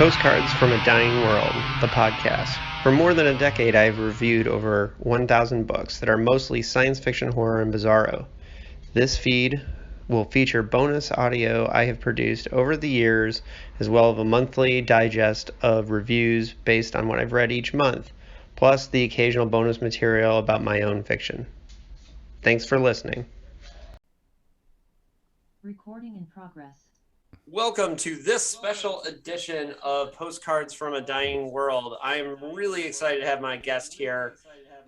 Postcards from a Dying World, the podcast. For more than a decade, I've reviewed over 1,000 books that are mostly science fiction, horror, and bizarro. This feed will feature bonus audio I have produced over the years, as well as a monthly digest of reviews based on what I've read each month, plus the occasional bonus material about my own fiction. Thanks for listening. Recording in progress. Welcome to this special edition of Postcards from a Dying World. I'm really excited to have my guest here.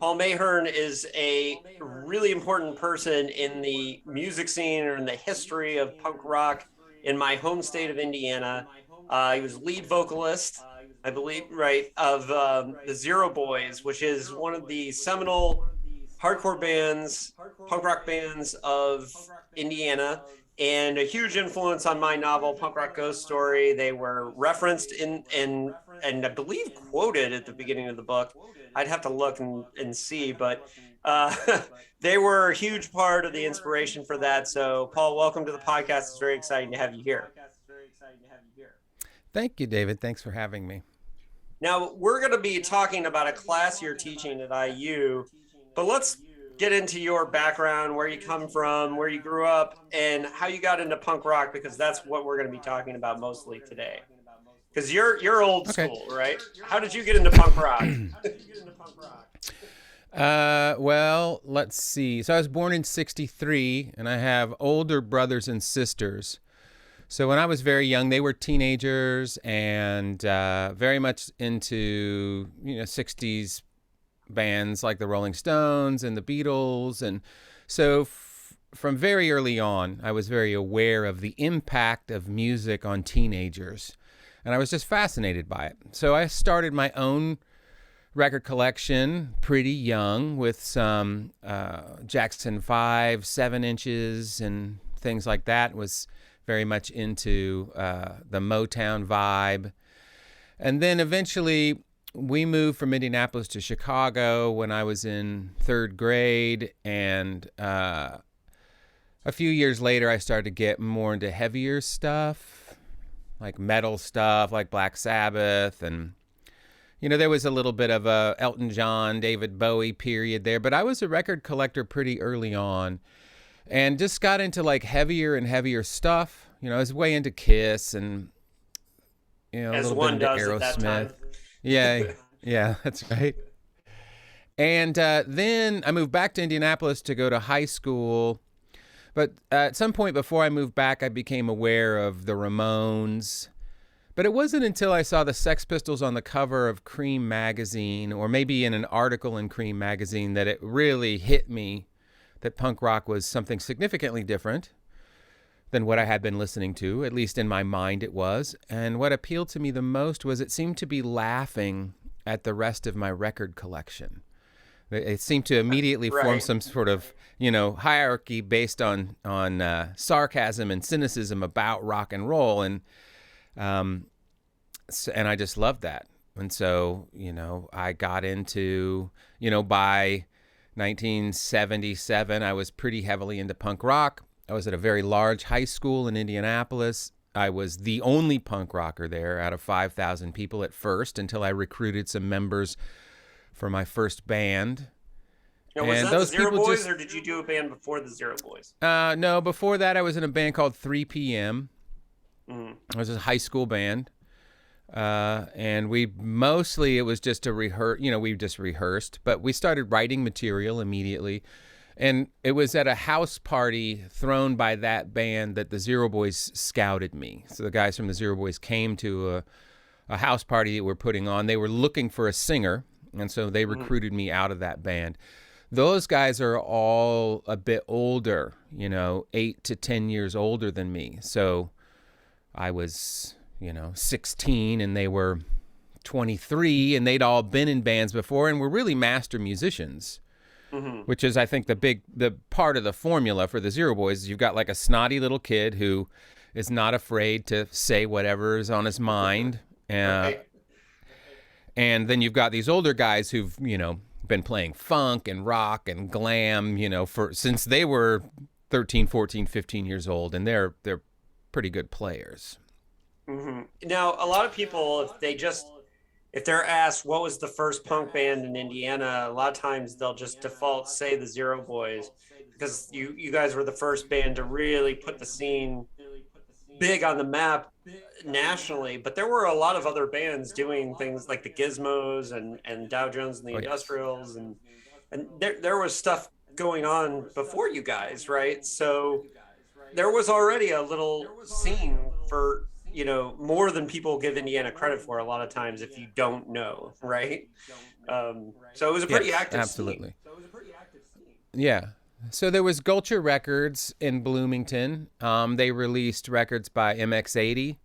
Paul Mahern is a really important person in the music scene or in the history of punk rock in my home state of Indiana. He was lead vocalist, I believe, right, of the Zero Boys, which is one of the seminal hardcore bands, punk rock bands of Indiana, and a huge influence on my novel, Punk Rock Ghost Story. They were referenced in and I believe quoted at the beginning of the book. I'd have to look and see, but they were a huge part of the inspiration for that. So, Paul, welcome to the podcast. It's very exciting to have you here. Thank you, David. Thanks for having me. Now, we're going to be talking about a class you're teaching at IU, but let's get into your background, where you come from, where you grew up, and how you got into punk rock, because that's what we're going to be talking about mostly today. Because you're old school, right? How did you get into punk rock? Well, let's see. So I was born in 1963, and I have older brothers and sisters. So when I was very young, they were teenagers and very much into 60s bands like the Rolling Stones and the Beatles. And so from very early on, I was very aware of the impact of music on teenagers. And I was just fascinated by it. So I started my own record collection pretty young with some Jackson 5, 7 inches and things like that. Was very much into the Motown vibe. And then eventually we moved from Indianapolis to Chicago when I was in 3rd grade, and a few years later I started to get more into heavier stuff, like metal stuff, like Black Sabbath, and there was a little bit of a Elton John, David Bowie period there, but I was a record collector pretty early on, and just got into like heavier and heavier stuff. I was way into Kiss and a little bit into Aerosmith. Yeah, that's right. And then I moved back to Indianapolis to go to high school. But at some point before I moved back, I became aware of the Ramones. But it wasn't until I saw the Sex Pistols on the cover of Cream magazine, or maybe in an article in Cream magazine, that it really hit me that punk rock was something significantly different than what I had been listening to. At least in my mind it was. And what appealed to me the most was it seemed to be laughing at the rest of my record collection. It seemed to immediately form some sort of, hierarchy based on sarcasm and cynicism about rock and roll, and I just loved that. And so, I got into, by 1977, I was pretty heavily into punk rock. I was at a very large high school in Indianapolis. I was the only punk rocker there out of 5,000 people at first, until I recruited some members for my first band. Now, was that the Zero Boys, or did you do a band before the Zero Boys? No, before that I was in a band called 3 p.m. It was a high school band. And it was just to rehearse, we just rehearsed, but we started writing material immediately. And it was at a house party thrown by that band that the Zero Boys scouted me. So the guys from the Zero Boys came to a house party that we're putting on. They were looking for a singer, and so they recruited me out of that band. Those guys are all a bit older, 8 to 10 years older than me. So I was, 16 and they were 23, and they'd all been in bands before and were really master musicians. Which is, I think, the part of the formula for the Zero Boys is you've got like a snotty little kid who is not afraid to say whatever is on his mind. And then you've got these older guys who've, been playing funk and rock and glam, since they were 13, 14, 15 years old, and they're pretty good players. Now, a lot of people, if they're asked what was the first punk band in Indiana, a lot of times they'll just default say the Zero Boys because you guys were the first band to really put the scene big on the map nationally. But there were a lot of other bands doing things like the Gizmos and Dow Jones and the Oh yes. Industrials, and there was stuff going on before you guys, right? So there was already a little scene for, more than people give Indiana credit for a lot of times if you don't know, right? So it was a pretty Yes, active scene. absolutely. Yeah. So there was Gulcher Records in Bloomington. They released records by MX80,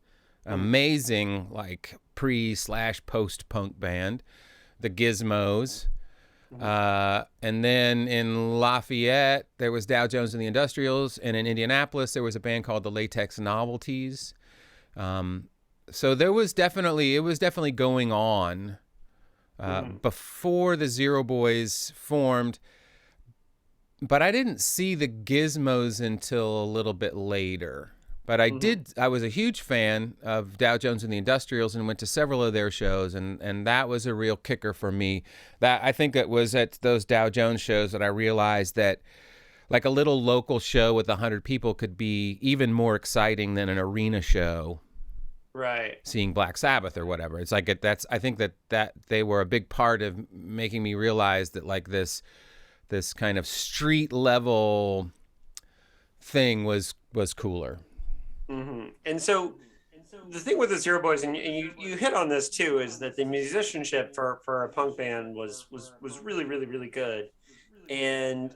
amazing like pre/post punk band, the Gizmos. And then in Lafayette, there was Dow Jones and the Industrials, and in Indianapolis, there was a band called the Latex Novelties. So it was definitely going on before the Zero Boys formed. But I didn't see the Gizmos until a little bit later. But I was a huge fan of Dow Jones and the Industrials and went to several of their shows, and that was a real kicker for me. That I think it was at those Dow Jones shows that I realized that like a little local show with 100 people could be even more exciting than an arena show. Right. Seeing Black Sabbath or whatever. It's like I think that they were a big part of making me realize that like this kind of street level thing was cooler. And so the thing with the Zero Boys, and you hit on this too, is that the musicianship for a punk band was really, really, really good. And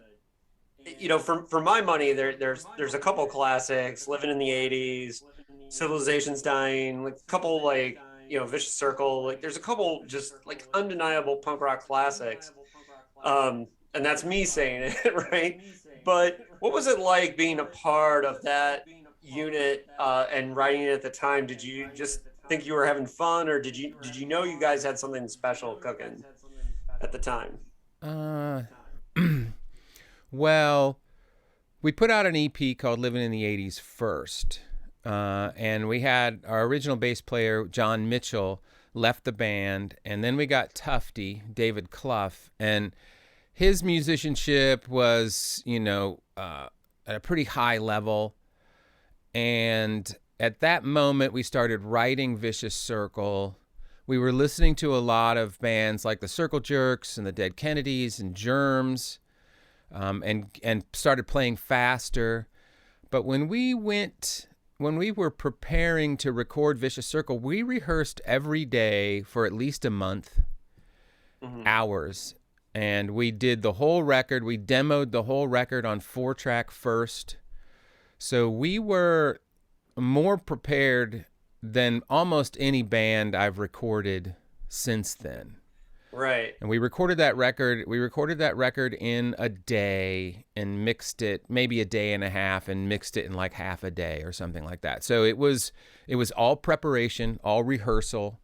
for my money, there's a couple classics: Living in the '80s, Civilization's Dying, like a couple like Vicious Circle. Like there's a couple just like undeniable punk rock classics. And that's me saying it, right? But what was it like being a part of that unit and writing it at the time? Did you just think you were having fun, or did you know you guys had something special cooking at the time? Well, we put out an EP called Living in the 80s first. And we had our original bass player, John Mitchell, left the band. And then we got Tufty, David Clough. And his musicianship was, at a pretty high level. And at that moment, we started writing Vicious Circle. We were listening to a lot of bands like the Circle Jerks and the Dead Kennedys and Germs, and started playing faster. But when we were preparing to record Vicious Circle, we rehearsed every day for at least a month, hours. And we did the whole record. We demoed the whole record on 4-track first. So we were more prepared than almost any band I've recorded since then. Right. And we recorded that record. We recorded that record in a day and mixed it, maybe a day and a half, and mixed it in like half a day or something like that. So it was all preparation, all rehearsal,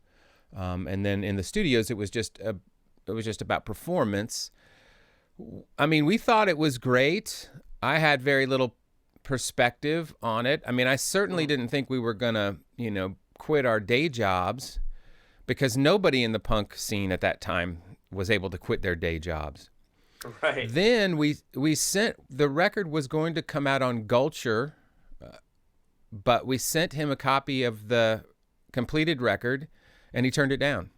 and then in the studios it was just about performance. I mean, we thought it was great. I had very little perspective on it. I mean, I certainly didn't think we were gonna, quit our day jobs, because nobody in the punk scene at that time was able to quit their day jobs. Right. Then the record was going to come out on Gulcher, but we sent him a copy of the completed record, and he turned it down.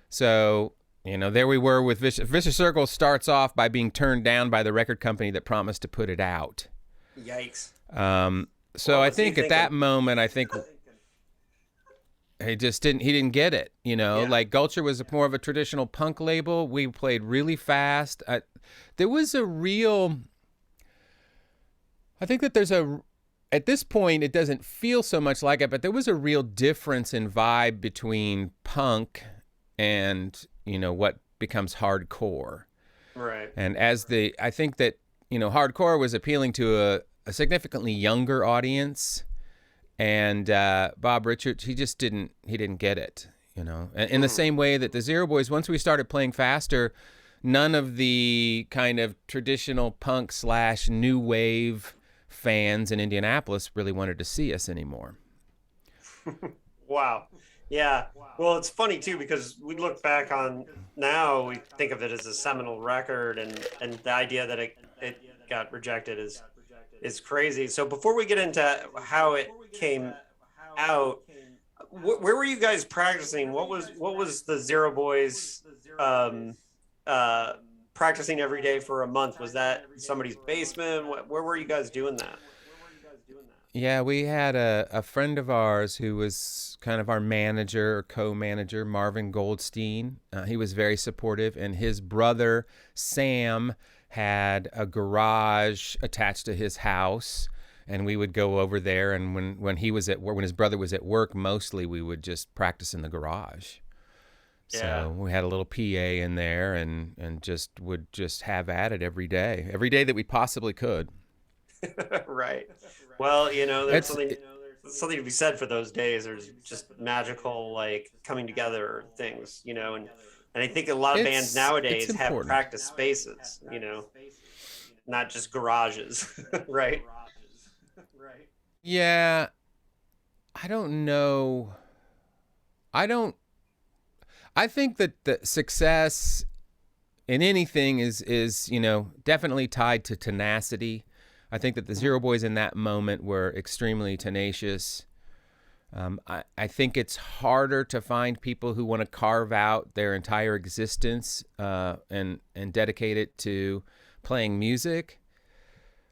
So, there we were with Vicious Circle starts off by being turned down by the record company that promised to put it out. Yikes. So I think at that moment, he didn't get it, Yeah. like Gulcher was more of a traditional punk label. We played really fast. I think that at this point, it doesn't feel so much like it, but there was a real difference in vibe between punk and, what becomes hardcore. Right. And I think that, hardcore was appealing to a significantly younger audience. And Bob Richards, he didn't get it, in the same way that the Zero Boys, once we started playing faster, none of the kind of traditional punk / new wave fans in Indianapolis really wanted to see us anymore. Wow. Yeah. Well, it's funny too because we look back on now, we think of it as a seminal record, and the idea that it got rejected is crazy. So before we get into how it came out, where were you guys practicing? What was the Zero Boys um uh practicing every day for a month? Was that somebody's basement? Where were you guys doing that? Yeah, we had a friend of ours who was kind of our manager or co-manager, Marvin Goldstein. He was very supportive, and his brother, Sam, had a garage attached to his house. And we would go over there, and when he was at work, when his brother was at work, mostly we would just practice in the garage. Yeah. So we had a little PA in there, and just would just have at it every day that we possibly could. Right. Well, there's It's something to be said for those days. There's just magical like coming together things, and I think a lot of bands it's nowadays have important. practice spaces, not just garages, right? Yeah, I don't know. I don't. I think that the success in anything is definitely tied to tenacity. I think that the Zero Boys in that moment were extremely tenacious. I think it's harder to find people who want to carve out their entire existence and dedicate it to playing music.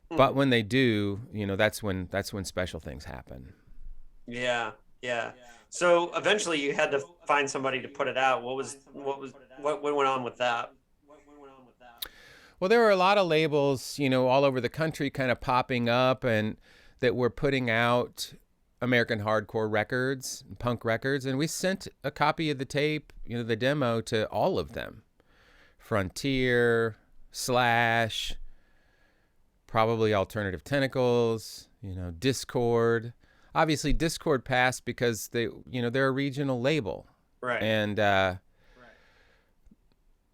But when they do, that's when special things happen. Yeah, yeah. So eventually you had to find somebody to put it out. What went on with that? Well, there were a lot of labels, all over the country kind of popping up and that were putting out American hardcore records, punk records, and we sent a copy of the tape, the demo to all of them. Frontier, Slash, probably Alternative Tentacles, Discord. Obviously Discord passed because they're a regional label. Right. And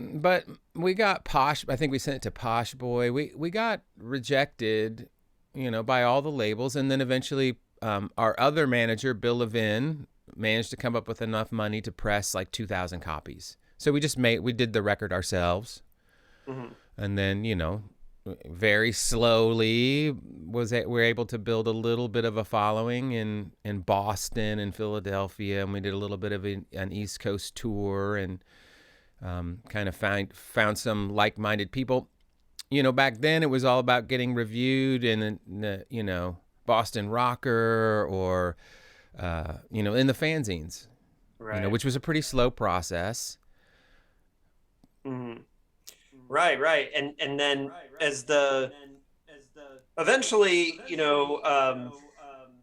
but we got Posh. I think we sent it to Posh Boy. We got rejected, by all the labels, and then eventually our other manager, Bill Levin, managed to come up with enough money to press like 2,000 copies. So we did the record ourselves, and then very slowly we're able to build a little bit of a following in Boston and Philadelphia, and we did a little bit of an East Coast tour and. Kind of found some like-minded people. Back then it was all about getting reviewed in the Boston Rocker or in the fanzines, Right. which was a pretty slow process. Mhm. Right. And then as the eventually,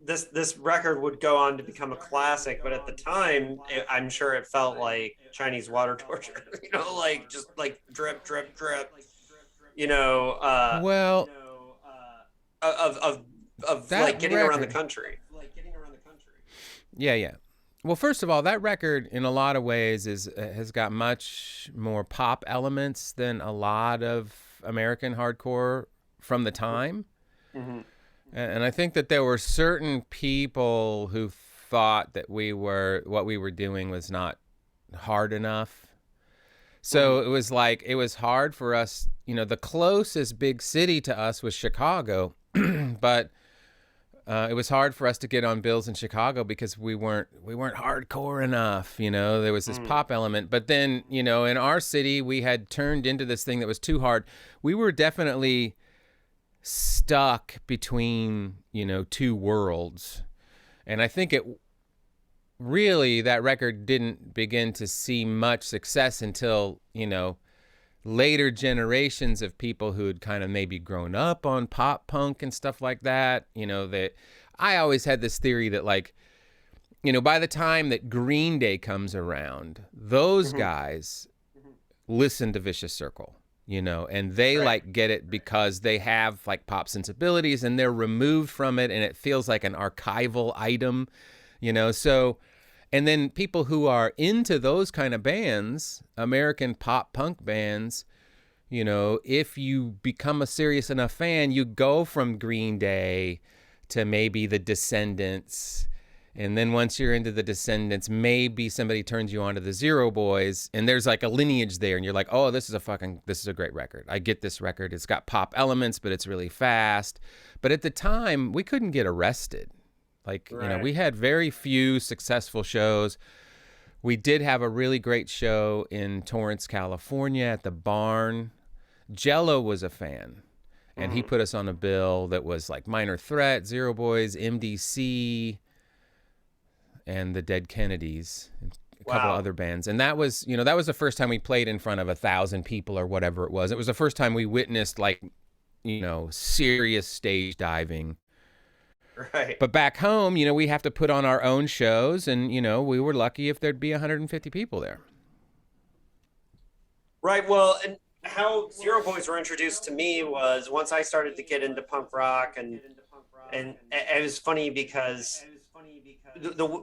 this record would go on to become a classic, but at the time, I'm sure it felt like Chinese water torture, like just like drip, drip, drip, you know, uh, Well, of like that getting around the record, country. yeah. Well, first of all, that record in a lot of ways has got much more pop elements than a lot of American hardcore from the time. Mm-hmm. And I think that there were certain people who thought that what we were doing was not hard enough. So it was hard for us, the closest big city to us was Chicago, but it was hard for us to get on bills in Chicago because we weren't hardcore enough. There was this pop element, but then, in our city, we had turned into this thing that was too hard. We were definitely stuck between, two worlds. And I think that record didn't begin to see much success until, later generations of people who had kind of maybe grown up on pop punk and stuff like that. That I always had this theory that by the time that Green Day comes around, those guys listen to Vicious Circle. And they Right. get it because they have pop sensibilities and they're removed from it and it feels like an archival item, so, and then people who are into those kind of bands, American pop punk bands, if you become a serious enough fan, you go from Green Day to maybe the Descendants And then once you're into the Descendants, maybe somebody turns you on to the Zero Boys, and there's like a lineage there, and you're like, oh, this is a great record. I get this record. It's got pop elements, but it's really fast. But at the time, we couldn't get arrested. Like, you know, we had very few successful shows. We did have a really great show in Torrance, California at the Barn. Jello was a fan, and he put us on a bill that was like Minor Threat, Zero Boys, MDC, and the Dead Kennedys, and a couple other bands. And that was, you know, that was the first time we played in front of 1,000 people or whatever it was. It was the first time we witnessed, like, you know, serious stage diving. Right. But back home, you know, we have to put on our own shows, and, you know, we were lucky if there'd be 150 people there. Right. Well, and how Zero Boys were introduced to me was once I started to get into punk rock, and it was funny because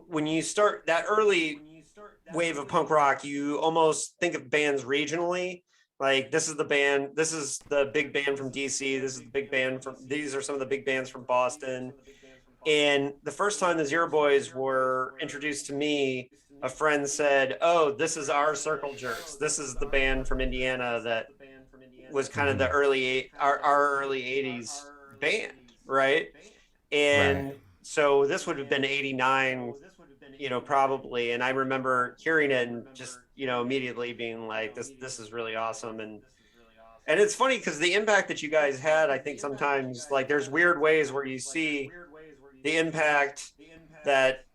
when you start that early wave of punk rock, you almost think of bands regionally. Like, this is the band, this is the big band from DC, this is the big band from, these are some of the big bands from Boston. And the first time the Zero Boys were introduced to me, a friend said, oh, this is our Circle Jerks. This is the band from Indiana that was kind of the our early 80s band, right? And so this would have been 89, you know, probably. And I remember hearing it and just, you know, immediately being like, this is really awesome. And it's funny because the impact that you guys had, I think sometimes, like, there's weird ways where you see the impact that,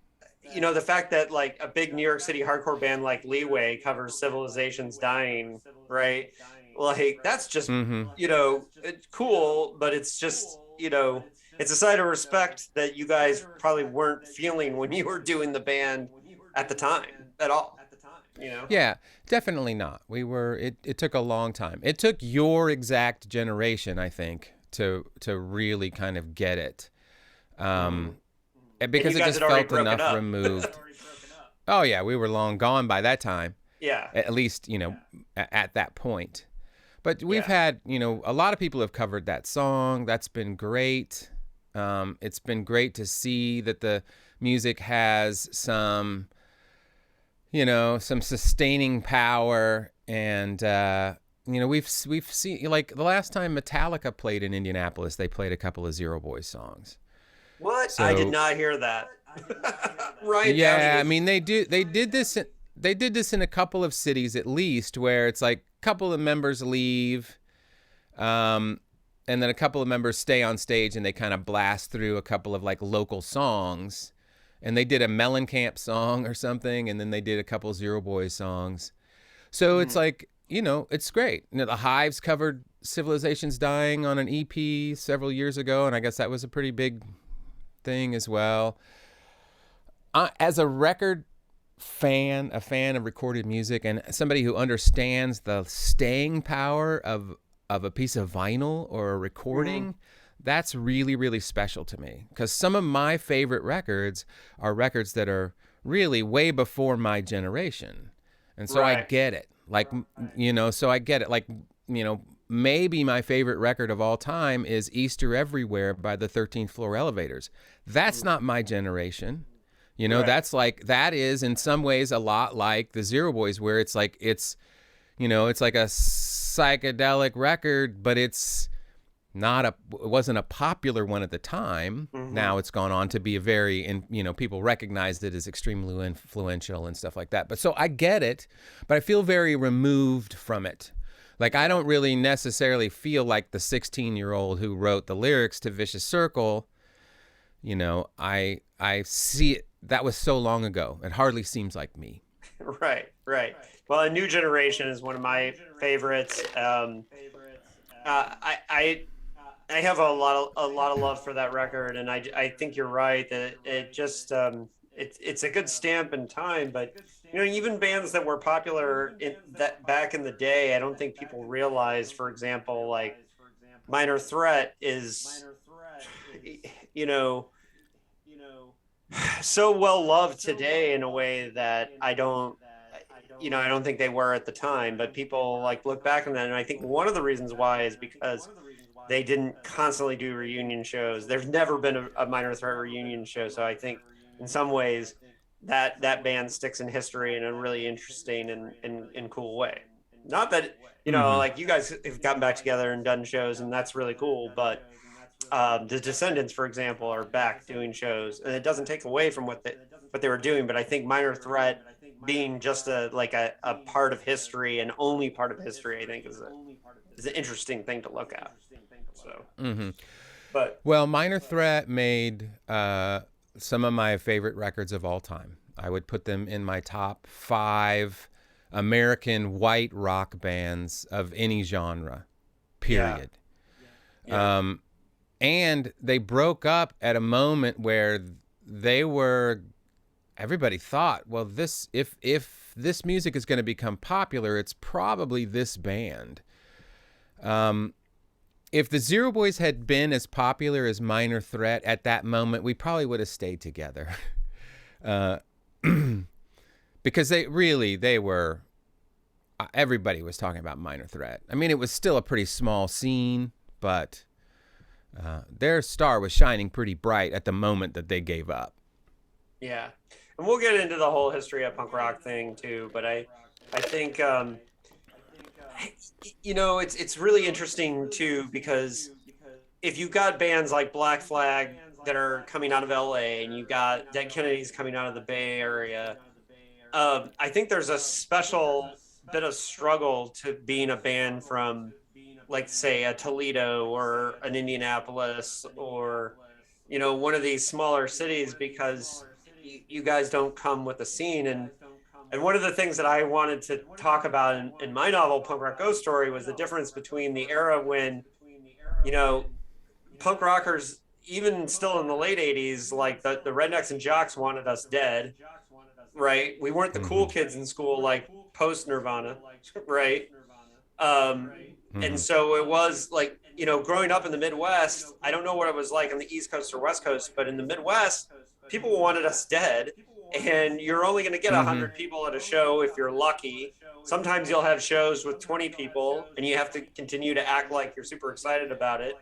you know, the fact that like a big New York City hardcore band like Leeway covers Civilization's Dying, right? Like, that's just, you know, it's cool, but it's just, you know, it's a sign of respect that you guys probably weren't feeling when you were doing the band at the time at all, you know? Yeah, definitely not. We were, it took a long time. It took your exact generation, I think, to really kind of get it. Because it just felt enough removed. Oh yeah, we were long gone by that time. Yeah. At least, you know, at that point. But we've had, you know, a lot of people have covered that song. That's been great. It's been great to see that the music has some, you know, some sustaining power. And, you know, we've seen, like, the last time Metallica played in Indianapolis, they played a couple of Zero Boys songs. What? So, I did not hear that. Right. Yeah, I mean, they did this in a couple of cities at least, where it's like a couple of members leave, and then a couple of members stay on stage and they kind of blast through a couple of like local songs, and they did a Mellencamp song or something, and then they did a couple Zero Boys songs. So it's like, you know, it's great. You know, the Hives covered Civilization's Dying on an EP several years ago, and I guess that was a pretty big thing as well. As a record fan, a fan of recorded music, and somebody who understands the staying power of a piece of vinyl or a recording, that's really, really special to me. Because some of my favorite records are records that are really way before my generation. And so I get it. Like, you know, so I get it. Like, you know, maybe my favorite record of all time is Easter Everywhere by the 13th Floor Elevators. That's not my generation. You know, that's like, that is in some ways a lot like the Zero Boys, where it's like, it's, you know, it's like a psychedelic record, but it's not it wasn't a popular one at the time. Now it's gone on to be a very, and, you know, people recognized it as extremely influential and stuff like that. But so I get it, but I feel very removed from it. Like, I don't really necessarily feel like the 16-year-old who wrote the lyrics to Vicious Circle. You know, I see it. That was so long ago. It hardly seems like me. Right. Well, A New Generation is one of my favorites. I have a lot of love for that record, and I think you're right that it just it's a good stamp in time. But, you know, even bands that were popular back in the day, I don't think people realize. For example, like Minor Threat is, you know, so well loved today in a way that I don't think they were at the time. But people like look back on that, and I think one of the reasons why is because they didn't constantly do reunion shows. There's never been a Minor Threat reunion show, so I think in some ways that band sticks in history in a really interesting and cool way. Not that, like you guys have gotten back together and done shows, and that's really cool, but the Descendants, for example, are back doing shows, and it doesn't take away from what they were doing. But I think Minor Threat being just a part of history and only part of history, I think is an interesting thing to look at. So, but well, Minor Threat made some of my favorite records of all time. I would put them in my top 5 American white rock bands of any genre, period. Yeah. And they broke up at a moment where everybody thought, well, if this music is going to become popular, it's probably this band. If the Zero Boys had been as popular as Minor Threat at that moment, we probably would have stayed together. Because they were, everybody was talking about Minor Threat. I mean, it was still a pretty small scene, but their star was shining pretty bright at the moment that they gave up. Yeah. And we'll get into the whole history of punk rock thing too, but I think it's really interesting too, because if you've got bands like Black Flag that are coming out of LA, and you've got Dead Kennedys coming out of the Bay Area, I think there's a special bit of struggle to being a band from, like, say, a Toledo or an Indianapolis or, one of these smaller cities, because you guys don't come with a scene. And one of the things that I wanted to talk about in my novel, Punk Rock Ghost Story, was the difference between the era when, punk rockers, even still in the late 80s, like the Rednecks and Jocks wanted us dead, right? We weren't the cool kids in school, like post Nirvana, right? And so it was like, growing up in the Midwest, I don't know what it was like on the East Coast or West Coast, but in the Midwest, people wanted us dead. And you're only going to get 100 people at a show if you're lucky. Sometimes you'll have shows with 20 people, and you have to continue to act like you're super excited about it.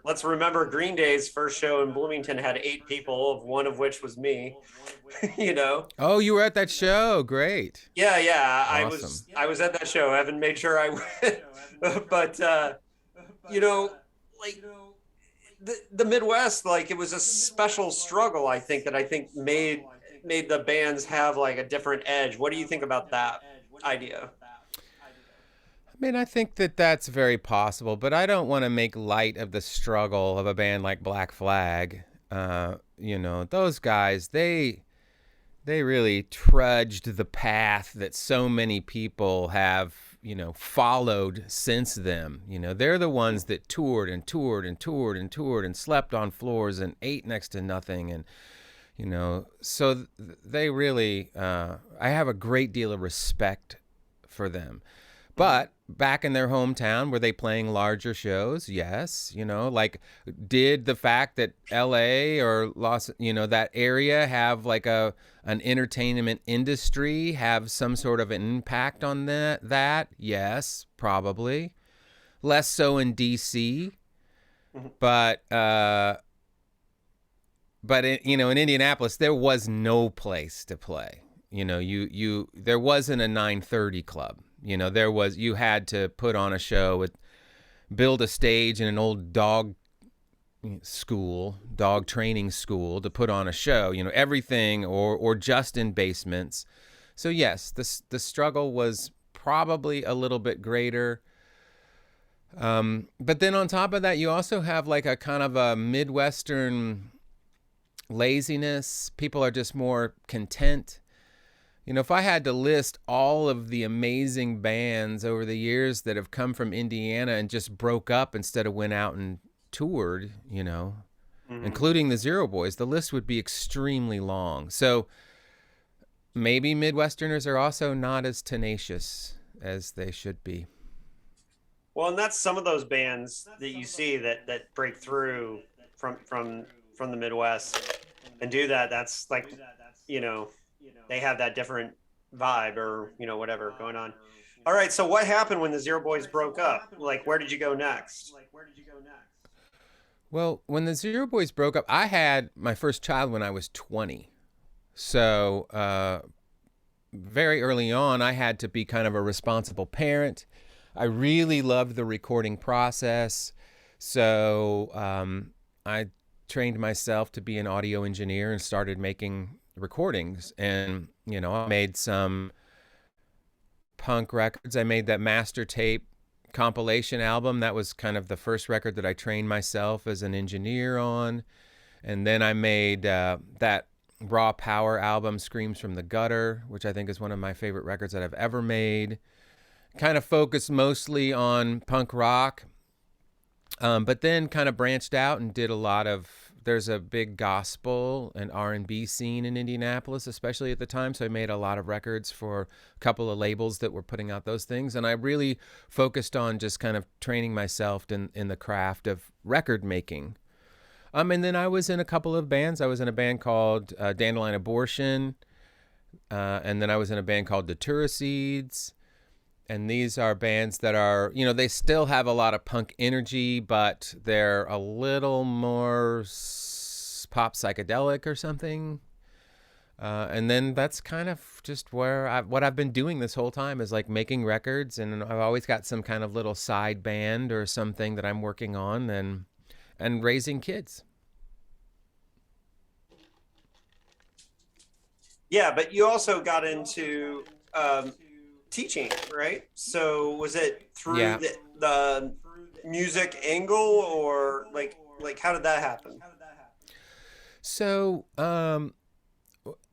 Let's remember Green Day's first show in Bloomington had 8 people, one of which was me. Oh, you were at that show. Great. Yeah. Awesome. I was at that show. Evan made sure I went. But like the Midwest, like, it was a special struggle, I think, made the bands have like a different edge. What do you think about that idea? I mean, I think that that's very possible, but I don't want to make light of the struggle of a band like Black Flag. Those guys, they really trudged the path that so many people have, followed since them. They're the ones that toured and toured and toured and toured and slept on floors and ate next to nothing. And so they really, I have a great deal of respect for them. But back in their hometown, were they playing larger shows? Yes. Like, did the fact that LA or that area have like an entertainment industry have some sort of an impact on that? Yes, probably. Less so in DC. But in Indianapolis, there was no place to play. There wasn't a 9:30 club. You had to put on a show, build a stage in an old dog training school to put on a show. Everything, or just in basements. So yes, the struggle was probably a little bit greater. But then on top of that, you also have like a kind of a Midwestern laziness. People are just more content. If I had to list all of the amazing bands over the years that have come from Indiana and just broke up instead of went out and toured, including the Zero Boys, the list would be extremely long. So maybe Midwesterners are also not as tenacious as they should be. Well, and that's some of those bands that you see that break through from the Midwest and do that. That's like, they have that different vibe or, whatever going on. All right. So what happened when the Zero Boys broke up? Like, where did you go next? Well, when the Zero Boys broke up, I had my first child when I was 20. So very early on, I had to be kind of a responsible parent. I really loved the recording process. So I trained myself to be an audio engineer and started making recordings. And, you know, I made some punk records. I made that master tape compilation album. That was kind of the first record that I trained myself as an engineer on. And then I made that Raw Power album, Screams from the Gutter, which I think is one of my favorite records that I've ever made. Kind of focused mostly on punk rock, but then kind of branched out and did a lot of, there's a big gospel and R&B scene in Indianapolis, especially at the time. So I made a lot of records for a couple of labels that were putting out those things. And I really focused on just kind of training myself in the craft of record making. And then I was in a couple of bands. I was in a band called Dandelion Abortion. And then I was in a band called Datura Seeds. And these are bands that are, you know, they still have a lot of punk energy, but they're a little more pop psychedelic or something. And then that's kind of just where what I've been doing this whole time is like making records. And I've always got some kind of little side band or something that I'm working on and raising kids. Yeah, but you also got into teaching, right? So was it through the music angle, or like how did that happen? So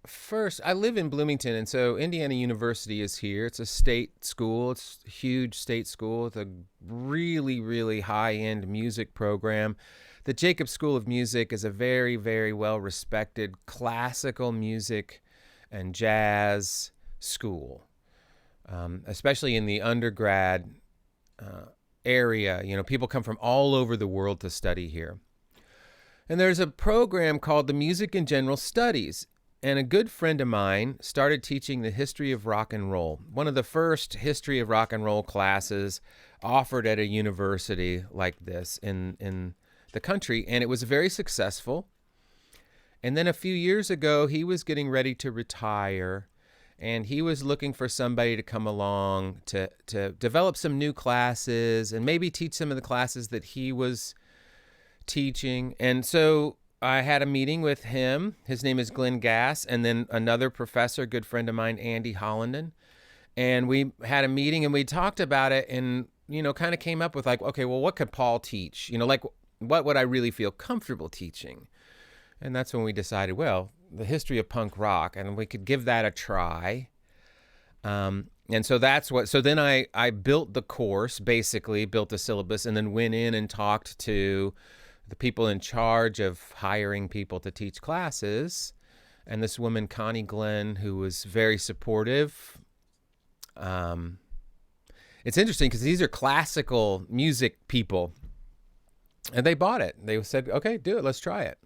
first, I live in Bloomington, and so Indiana University is here. It's a state school. It's a huge state school with a really, really high-end music program. The Jacobs School of Music is a very, very well-respected classical music and jazz school, especially in the undergrad area. You know, people come from all over the world to study here. And there's a program called the Music and General Studies. And a good friend of mine started teaching the history of rock and roll, one of the first history of rock and roll classes offered at a university like this in the country. And it was very successful. And then a few years ago, he was getting ready to retire, and he was looking for somebody to come along to develop some new classes and maybe teach some of the classes that he was teaching. And so I had a meeting with him. His name is Glenn Gass, and then another professor, a good friend of mine, Andy Hollenden. And we had a meeting and we talked about it and, you know, kind of came up with like, okay, well, what could Paul teach? You know, like what would I really feel comfortable teaching? And that's when we decided, well, the history of punk rock, and we could give that a try. And so that's what, so then I built the course, basically built the syllabus, and then went in and talked to the people in charge of hiring people to teach classes. And this woman, Connie Glenn, who was very supportive. It's interesting because these are classical music people, and they bought it. They said, okay, do it. Let's try it.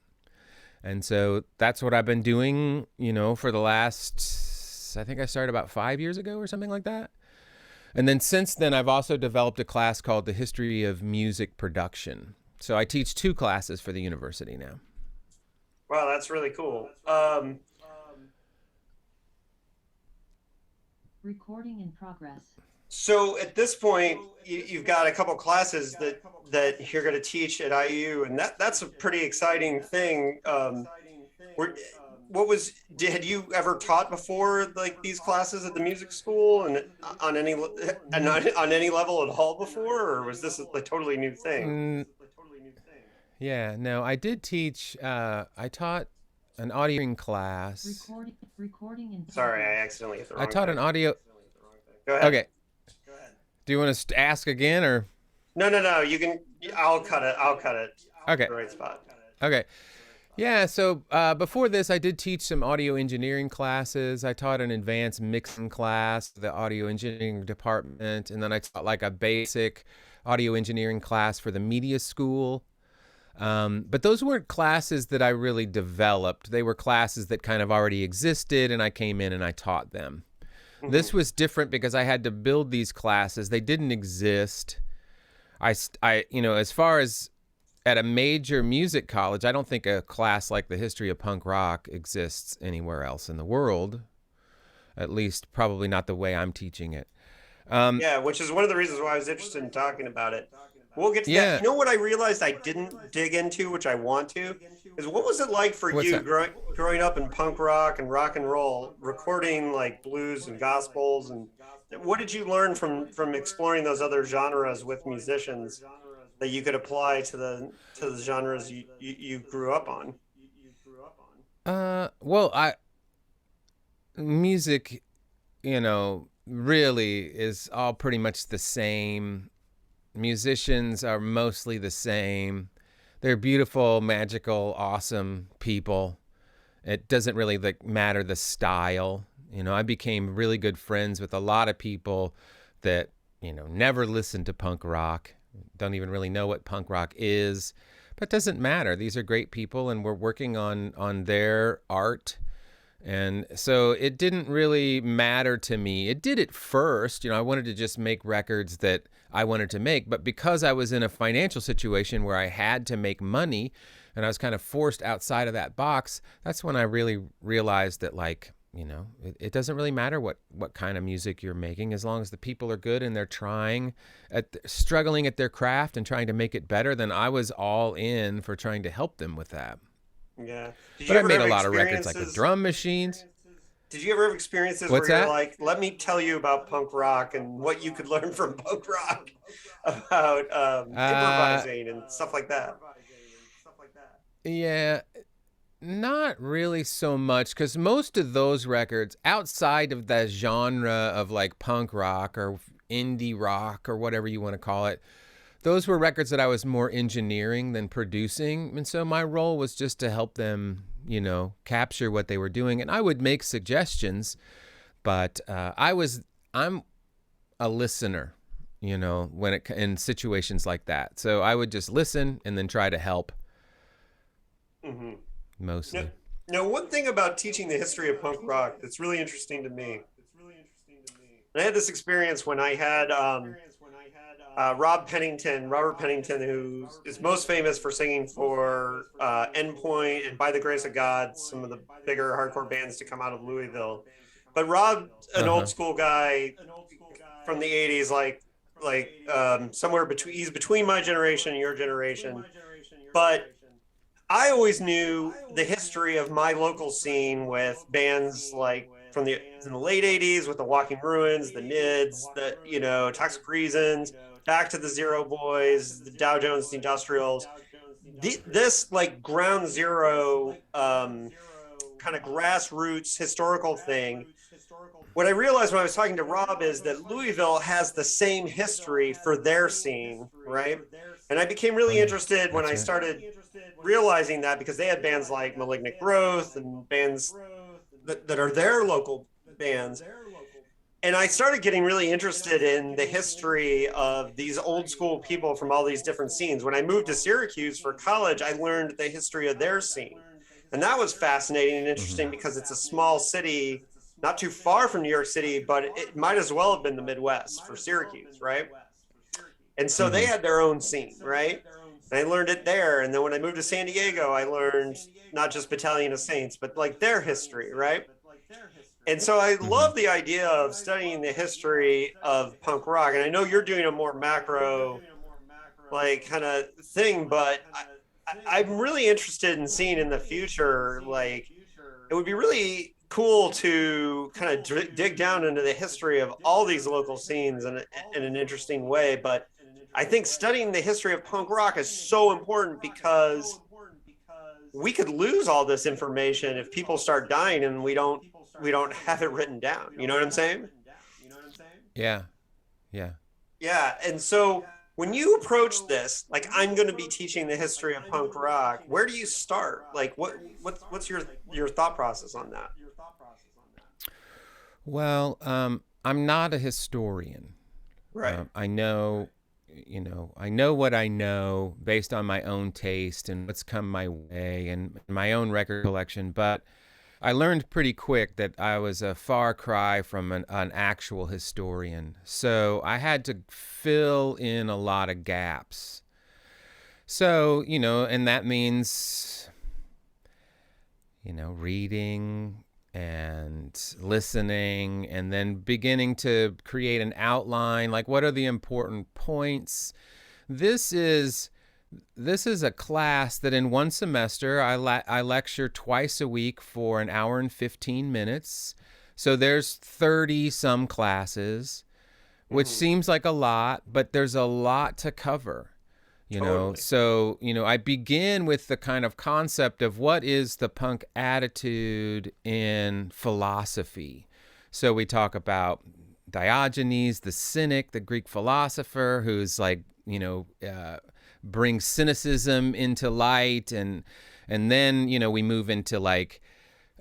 And so that's what I've been doing, you know, for the last, I think I started about 5 years ago or something like that. And then since then, I've also developed a class called the History of Music Production. So I teach 2 classes for the university now. Wow, that's really cool. Recording in progress. So at this point, you've got a couple classes that you're going to teach at IU, and that's a pretty exciting thing. Had you ever taught before, like these classes at the music school, and on any level at all before, or was this a totally new thing? Yeah, no, I did teach. I taught an audio class. Recording in progress. Sorry, I accidentally hit the wrong I taught thing. an audio. Go ahead. Okay. Do you want to ask again, or? No. You can. I'll cut it. Okay. The right spot. Okay. Yeah. So before this, I did teach some audio engineering classes. I taught an advanced mixing class, the audio engineering department, and then I taught like a basic audio engineering class for the media school. But those weren't classes that I really developed. They were classes that kind of already existed, and I came in and I taught them. Mm-hmm. This was different because I had to build these classes. They didn't exist. I, you know, as far as at a major music college, I don't think a class like the history of punk rock exists anywhere else in the world. At least probably not the way I'm teaching it. Yeah, which is one of the reasons why I was interested in talking about it. We'll get to Yeah. that. You know what I realized I didn't dig into, which I want to, is what was it like for What's you that? growing up in punk rock and roll, recording like blues and gospels, and what did you learn from exploring those other genres with musicians that you could apply to the genres you grew up on? Well, music, really is all pretty much the same. Musicians are mostly the same. They're beautiful, magical, awesome people. It doesn't really matter the style. I became really good friends with a lot of people that, never listened to punk rock, don't even really know what punk rock is, but it doesn't matter. These are great people, and we're working on their art. And so it didn't really matter to me. It did at first. I wanted to just make records that I wanted to make. But because I was in a financial situation where I had to make money and I was kind of forced outside of that box, that's when I really realized that, it doesn't really matter what kind of music you're making, as long as the people are good and they're struggling at their craft and trying to make it better. Then I was all in for trying to help them with that. Yeah. But I made a lot of records like with drum machines. Did you ever have experiences What's where you're that? like, let me tell you about punk rock and what you could learn from punk rock about improvising and stuff like that? Yeah, not really so much, because most of those records, outside of that genre of like punk rock or indie rock or whatever you want to call it, those were records that I was more engineering than producing. And so my role was just to help them, capture what they were doing. And I would make suggestions, but I'm a listener, in situations like that. So I would just listen and then try to help. Mm-hmm. Mostly. Now, one thing about teaching the history of punk rock that's really interesting to me, and I had this experience when I had Robert Pennington, who is most famous for singing for Endpoint and By the Grace of God, some of the bigger hardcore bands to come out of Louisville. But Rob, an old school guy from the 80s, somewhere between, he's between my generation and your generation. But I always knew the history of my local scene with bands like in the late 80s with the Walking Ruins, the Nids, the Toxic Reasons, back to the Zero Boys, the Dow Jones, the Industrials. This like ground zero kind of grassroots historical thing. What I realized when I was talking to Rob is that Louisville has the same history for their scene, right? And I became really interested when I started realizing that, because they had bands like Malignant Growth and bands that are their local bands. And I started getting really interested in the history of these old school people from all these different scenes. When I moved to Syracuse for college, I learned the history of their scene. And that was fascinating and interesting because it's a small city, not too far from New York City, but it might as well have been the Midwest for Syracuse, right? And so they had their own scene, right? And I learned it there. And then when I moved to San Diego, I learned not just Battalion of Saints, but like their history, right? And so I love the idea of studying the history of punk rock. And I know you're doing a more macro, like kind of thing, but I'm really interested in seeing in the future, like it would be really cool to kind of dig down into the history of all these local scenes in an interesting way. But I think studying the history of punk rock is so important, because we could lose all this information if people start dying and we don't have it written down. You know what I'm saying? Yeah. And so when you approach this, like, I'm going to be teaching the history of punk rock, where do you start? Like, what's your thought process on that? Well, I'm not a historian. Right. I know what I know based on my own taste and what's come my way and my own record collection. But I learned pretty quick that I was a far cry from an actual historian. So I had to fill in a lot of gaps. So, and that means, reading and listening, and then beginning to create an outline, like what are the important points. This is a class that in one semester I lecture twice a week for 1 hour and 15 minutes. So there's 30 some classes, which seems like a lot, but there's a lot to cover. Totally. So, I begin with the kind of concept of what is the punk attitude in philosophy. So we talk about Diogenes, the cynic, the Greek philosopher, who's like, brings cynicism into light. And then, we move into like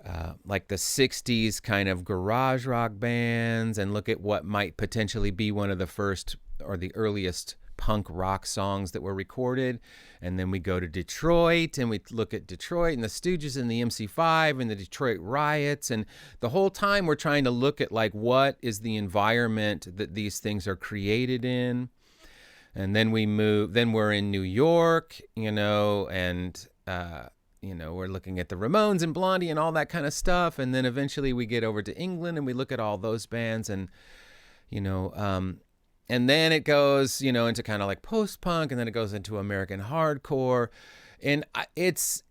the 60s kind of garage rock bands and look at what might potentially be one of the first or the earliest punk rock songs that were recorded. And then we go to Detroit and we look at Detroit and the Stooges and the MC5 and the Detroit riots. And the whole time we're trying to look at like what is the environment that these things are created in. And then then we're in New York, and we're looking at the Ramones and Blondie and all that kind of stuff. And then eventually we get over to England and we look at all those bands and, and then it goes, into kind of like post-punk, and then it goes into American hardcore. And it's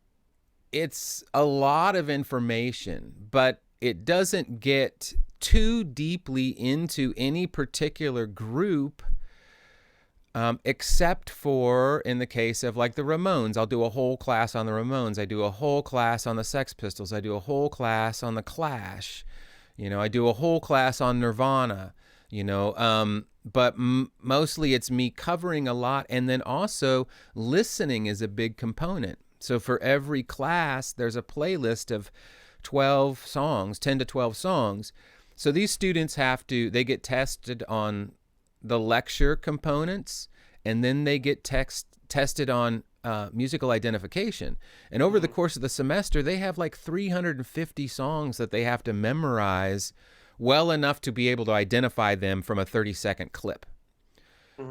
a lot of information, but it doesn't get too deeply into any particular group, except for in the case of like the Ramones. I'll do a whole class on the Ramones. I do a whole class on the Sex Pistols. I do a whole class on the Clash. I do a whole class on Nirvana. But mostly it's me covering a lot, and then also listening is a big component. So for every class, there's a playlist of 12 songs, 10 to 12 songs. So these students they get tested on the lecture components, and then they get tested on musical identification. And over the course of the semester, they have like 350 songs that they have to memorize well enough to be able to identify them from a 30-second clip.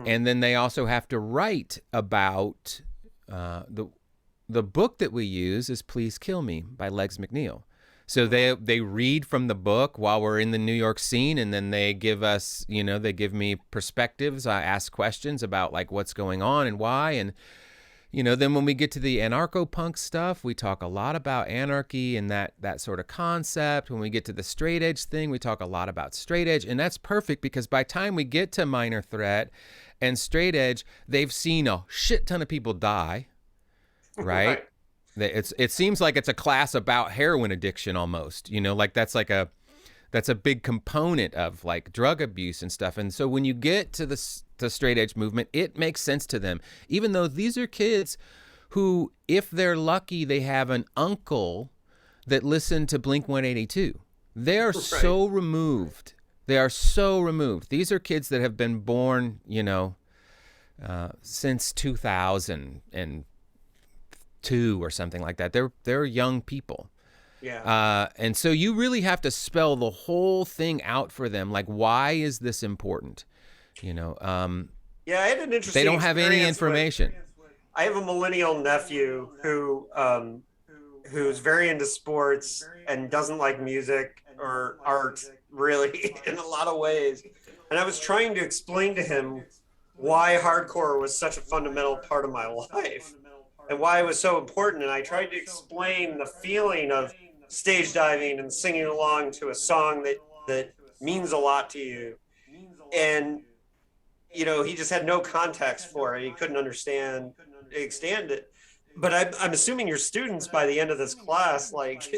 And then they also have to write about the book that we use is Please Kill Me by Legs McNeil. So they read from the book while we're in the New York scene, and then they give us, they give me perspectives. I ask questions about like what's going on and why. And then when we get to the anarcho-punk stuff, we talk a lot about anarchy and that sort of concept. When we get to the straight edge thing, we talk a lot about straight edge. And that's perfect because by the time we get to Minor Threat and straight edge, they've seen a shit ton of people die, right? It seems like it's a class about heroin addiction almost, like that's a big component of like drug abuse and stuff. And so when you get to the straight edge movement, it makes sense to them, even though these are kids who, if they're lucky, they have an uncle that listened to Blink 182. They are so removed. They are so removed. These are kids that have been born, since 2002 or something like that. They're young people. Yeah. And so you really have to spell the whole thing out for them. Like, why is this important? Yeah, I had an interesting. They don't have any information. I have a millennial nephew who's very into sports and doesn't like music or art really in a lot of ways. And I was trying to explain to him why hardcore was such a fundamental part of my life and why it was so important. And I tried to explain the feeling of stage diving and singing along to a song that means a lot to you. And, he just had no context for it. He couldn't understand it. But I'm assuming your students by the end of this class, like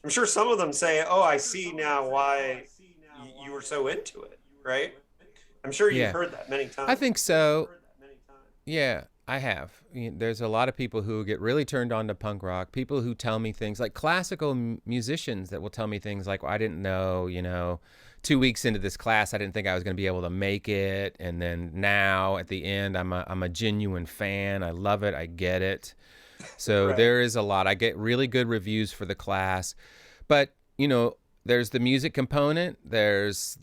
I'm sure some of them say, oh, I see now why you were so into it, right? I'm sure you've heard that many times. I think so. Yeah, I have. There's a lot of people who get really turned on to punk rock, people who tell me things like classical musicians that will tell me things like, well, I didn't know, 2 weeks into this class, I didn't think I was going to be able to make it. And then now at the end, I'm a genuine fan. I love it. I get it. So there is a lot. I get really good reviews for the class. But, there's the music component, there's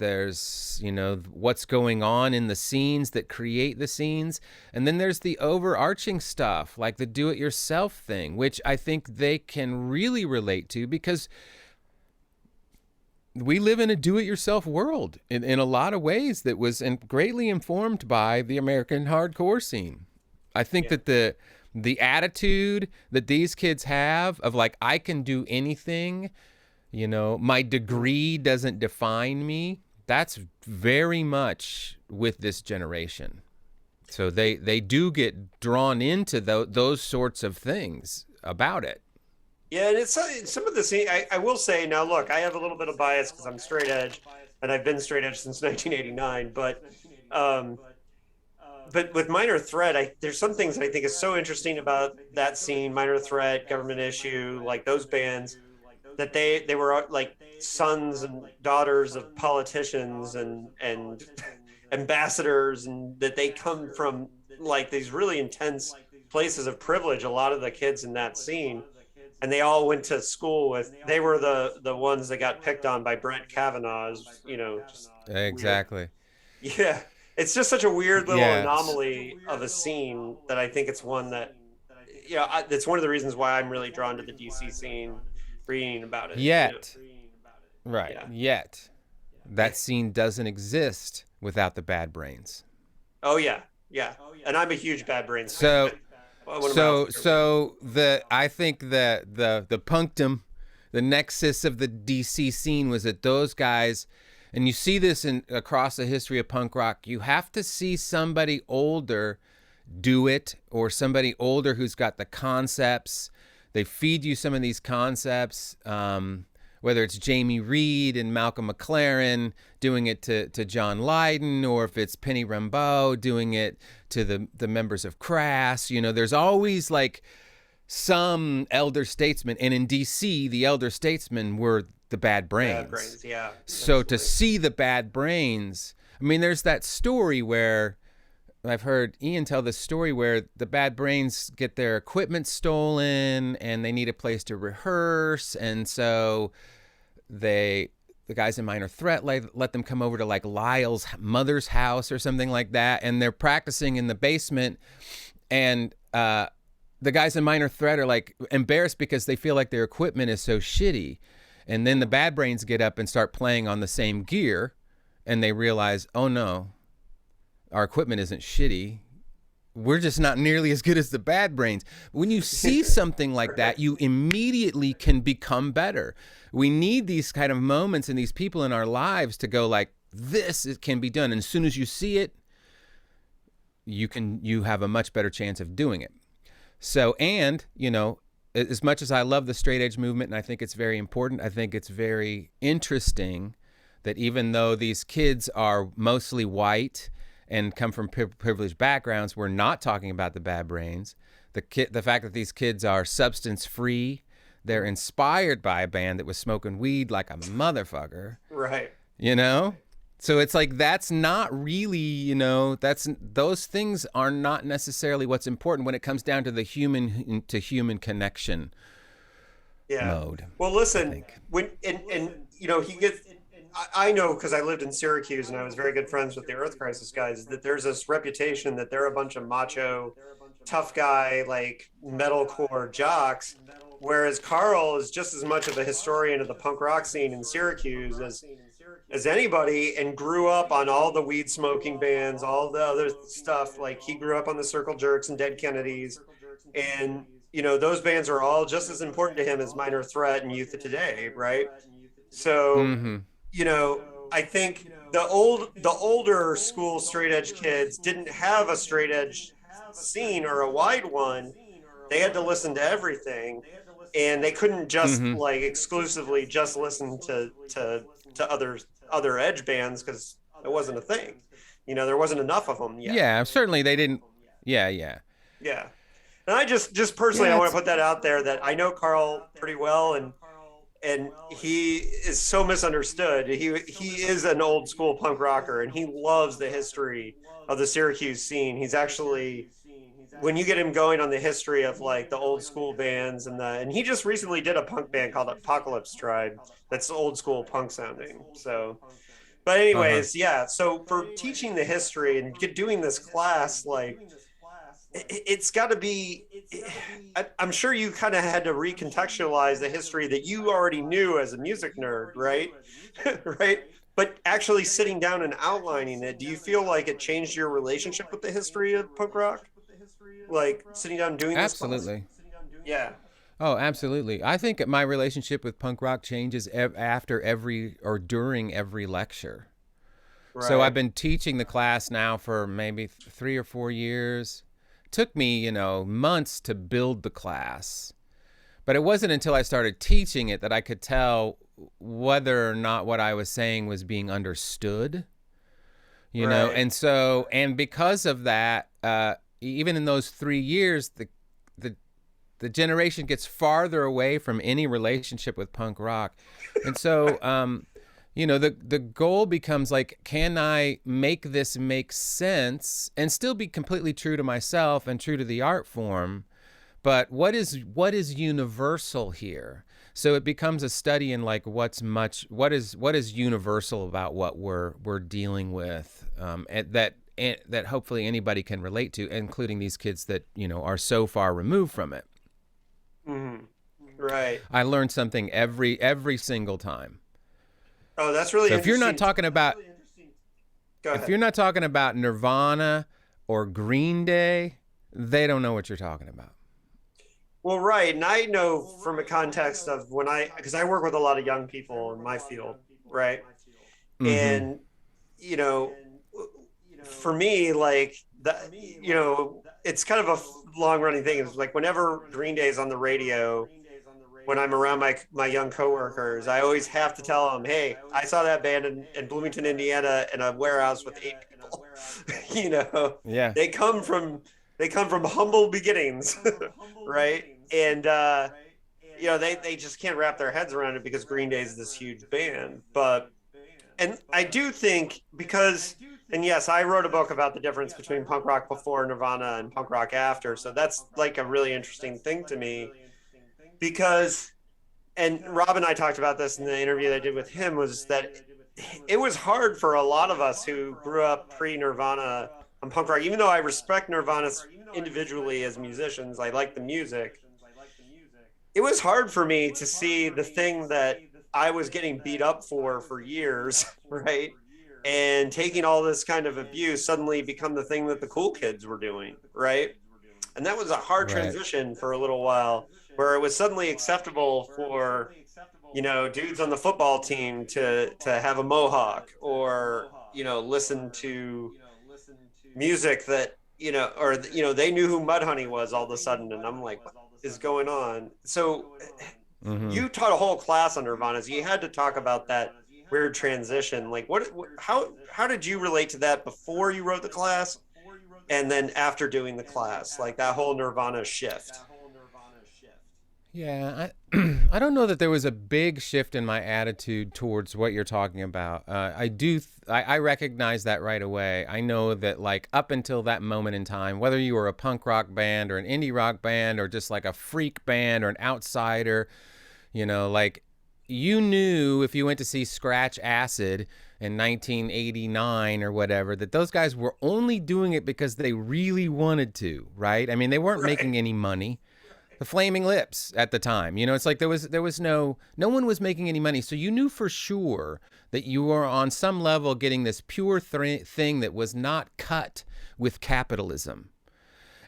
what's going on in the scenes that create the scenes, and then there's the overarching stuff like the do-it-yourself thing, which I think they can really relate to because we live in a do-it-yourself world in a lot of ways that was greatly informed by the American hardcore scene. I think that the attitude that these kids have of like, I can do anything, my degree doesn't define me, that's very much with this generation. So they do get drawn into those sorts of things about it. Yeah, and it's some of the scene. I will say now. Look, I have a little bit of bias because I'm straight edge, and I've been straight edge since 1989. But with Minor Threat, there's some things that I think is so interesting about that scene. Minor Threat, Government Issue, like those bands, that they were like sons and daughters of politicians and ambassadors, and that they come from like these really intense places of privilege. A lot of the kids in that scene. And they all went to school they were the ones that got picked on by Brett Kavanaugh, just exactly. Weird. Yeah. It's just such a weird little anomaly of a scene that I think it's one that, it's one of the reasons why I'm really drawn to the DC scene, reading about it. Right. Yeah. Yet. That scene doesn't exist without the Bad Brains. Oh, yeah. Yeah. And I'm a huge Bad Brains fan. So I think that the punctum, the nexus of the DC scene was that those guys, and you see this across the history of punk rock, you have to see somebody older do it, or somebody older who's got the concepts. They feed you some of these concepts, whether it's Jamie Reed and Malcolm McLaren doing it to John Lydon, or if it's Penny Rambeau doing it to the members of Crass. There's always like some elder statesman. And in DC, the elder statesmen were the Bad Brains. Bad Brains, yeah. So Absolutely. To see the Bad Brains, I mean, there's that story where I've heard Ian tell this story where the Bad Brains get their equipment stolen and they need a place to rehearse. And so the guys in Minor Threat let them come over to like Lyle's mother's house or something like that. And they're practicing in the basement. And the guys in Minor Threat are like embarrassed because they feel like their equipment is so shitty. And then the Bad Brains get up and start playing on the same gear. And they realize, oh no, our equipment isn't shitty. We're just not nearly as good as the Bad Brains. When you see something like that, you immediately can become better. We need these kind of moments and these people in our lives to go like, this can be done. And as soon as you see it, you have a much better chance of doing it. So, and, as much as I love the straight edge movement, and I think it's very important, I think it's very interesting that even though these kids are mostly white and come from privileged backgrounds, we're not talking about the Bad Brains. The fact that these kids are substance free, they're inspired by a band that was smoking weed like a motherfucker. Right. So it's like, that's not really, those things are not necessarily what's important when it comes down to the human to human connection mode. Well, listen, he gets, I know, because I lived in Syracuse and I was very good friends with the Earth Crisis guys, that there's this reputation that they're a bunch of macho, tough guy, like metalcore jocks, whereas Carl is just as much of a historian of the punk rock scene in Syracuse as anybody, and grew up on all the weed smoking bands, all the other stuff. Like, he grew up on the Circle Jerks and Dead Kennedys, and those bands are all just as important to him as Minor Threat and Youth of Today, right? So I think the older school straight edge kids didn't have a straight edge scene or a wide one. They had to listen to everything, and they couldn't just like exclusively just listen to other edge bands, because it wasn't a thing. There wasn't enough of them yet. Yeah, certainly they didn't. Yeah. And I just personally, I want to put that out there, that I know Carl pretty well, and he is so misunderstood. He is an old school punk rocker, and he loves the history of the Syracuse scene. He's actually when you get him going on the history of like the old school bands and he just recently did a punk band called Apocalypse Tribe that's old school punk sounding. So, but anyways, yeah. So for teaching the history and doing this class, like it's got to be, I'm sure you kind of had to recontextualize the history that you already knew as a music nerd, right? Right. But actually sitting down and outlining it, do you feel like it changed your relationship with the history of punk rock? Like sitting down and doing this? Absolutely. Yeah. Oh, absolutely. I think my relationship with punk rock changes after every or during every lecture. Right. So I've been teaching the class now for maybe 3 or 4 years. It took me, months to build the class. But it wasn't until I started teaching it that I could tell whether or not what I was saying was being understood. You know, and because of that, even in those 3 years, the generation gets farther away from any relationship with punk rock. And so, the goal becomes like, can I make this make sense and still be completely true to myself and true to the art form? But what is universal here? So it becomes a study in like what is universal about what we're dealing with, that hopefully anybody can relate to, including these kids that are so far removed from it. Mm-hmm. Right. I learned something every single time. Oh, that's really interesting. If you're not talking about, Go ahead. If you're not talking about Nirvana or Green Day, they don't know what you're talking about. Well, right. And I know from a context of because I work with a lot of young people in my field, right? Mm-hmm. And, for me, like, it's kind of a long running thing. It's like whenever Green Day is on the radio, when I'm around my young coworkers, I always have to tell them, hey, I saw that band in Bloomington, Indiana in a warehouse with 8 people. Yeah. They come from humble beginnings, right? And they just can't wrap their heads around it because Green Day is this huge band. And I do think and yes, I wrote a book about the difference between punk rock before Nirvana and punk rock after. So that's like a really interesting thing to me and Rob and I talked about this in the interview that I did with him, was that it was hard for a lot of us who grew up pre-Nirvana on punk rock, even though I respect Nirvana individually as musicians, I like the music. It was hard for me to see the thing that I was getting beat up for years, right? And taking all this kind of abuse suddenly become the thing that the cool kids were doing, right? And that was a hard transition for a little while, where it was suddenly acceptable for, dudes on the football team to have a mohawk or, listen to music that, they knew who Mudhoney was all of a sudden. And I'm like, what is going on? So you taught a whole class on Nirvana. So you had to talk about that weird transition. Like how did you relate to that before you wrote the class and then after doing the class, like that whole Nirvana shift? Yeah, I don't know that there was a big shift in my attitude towards what you're talking about. I recognize that right away. I know that like up until that moment in time, whether you were a punk rock band or an indie rock band or just like a freak band or an outsider, like you knew if you went to see Scratch Acid in 1989 or whatever, that those guys were only doing it because they really wanted to, right? I mean, they weren't making any money. The Flaming Lips at the time, it's like there was no one was making any money. So you knew for sure that you were on some level getting this pure thing that was not cut with capitalism.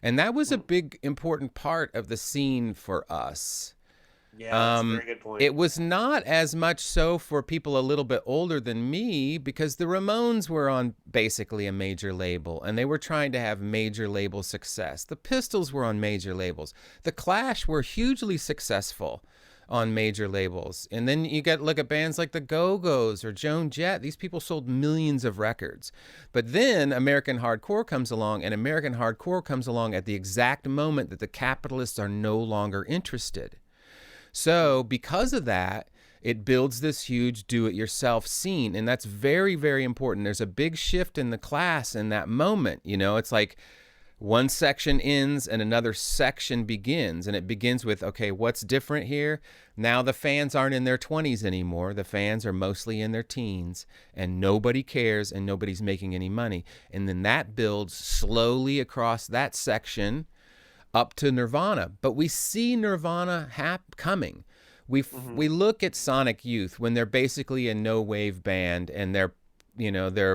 And that was a big, important part of the scene for us. Yeah, that's a very good point. It was not as much so for people a little bit older than me, because the Ramones were on basically a major label and they were trying to have major label success. The Pistols were on major labels. The Clash were hugely successful on major labels. And then you look at bands like the Go-Go's or Joan Jett. These people sold millions of records. But then American hardcore comes along, and American hardcore comes along at the exact moment that the capitalists are no longer interested. So because of that, it builds this huge do-it-yourself scene. And that's very, very important. There's a big shift in the class in that moment. It's like one section ends and another section begins, and it begins with, okay, what's different here? Now the fans aren't in their 20s anymore. The fans are mostly in their teens, and nobody cares and nobody's making any money. And then that builds slowly across that section up to Nirvana. But we see Nirvana coming. We look at Sonic Youth when they're basically a no-wave band and they're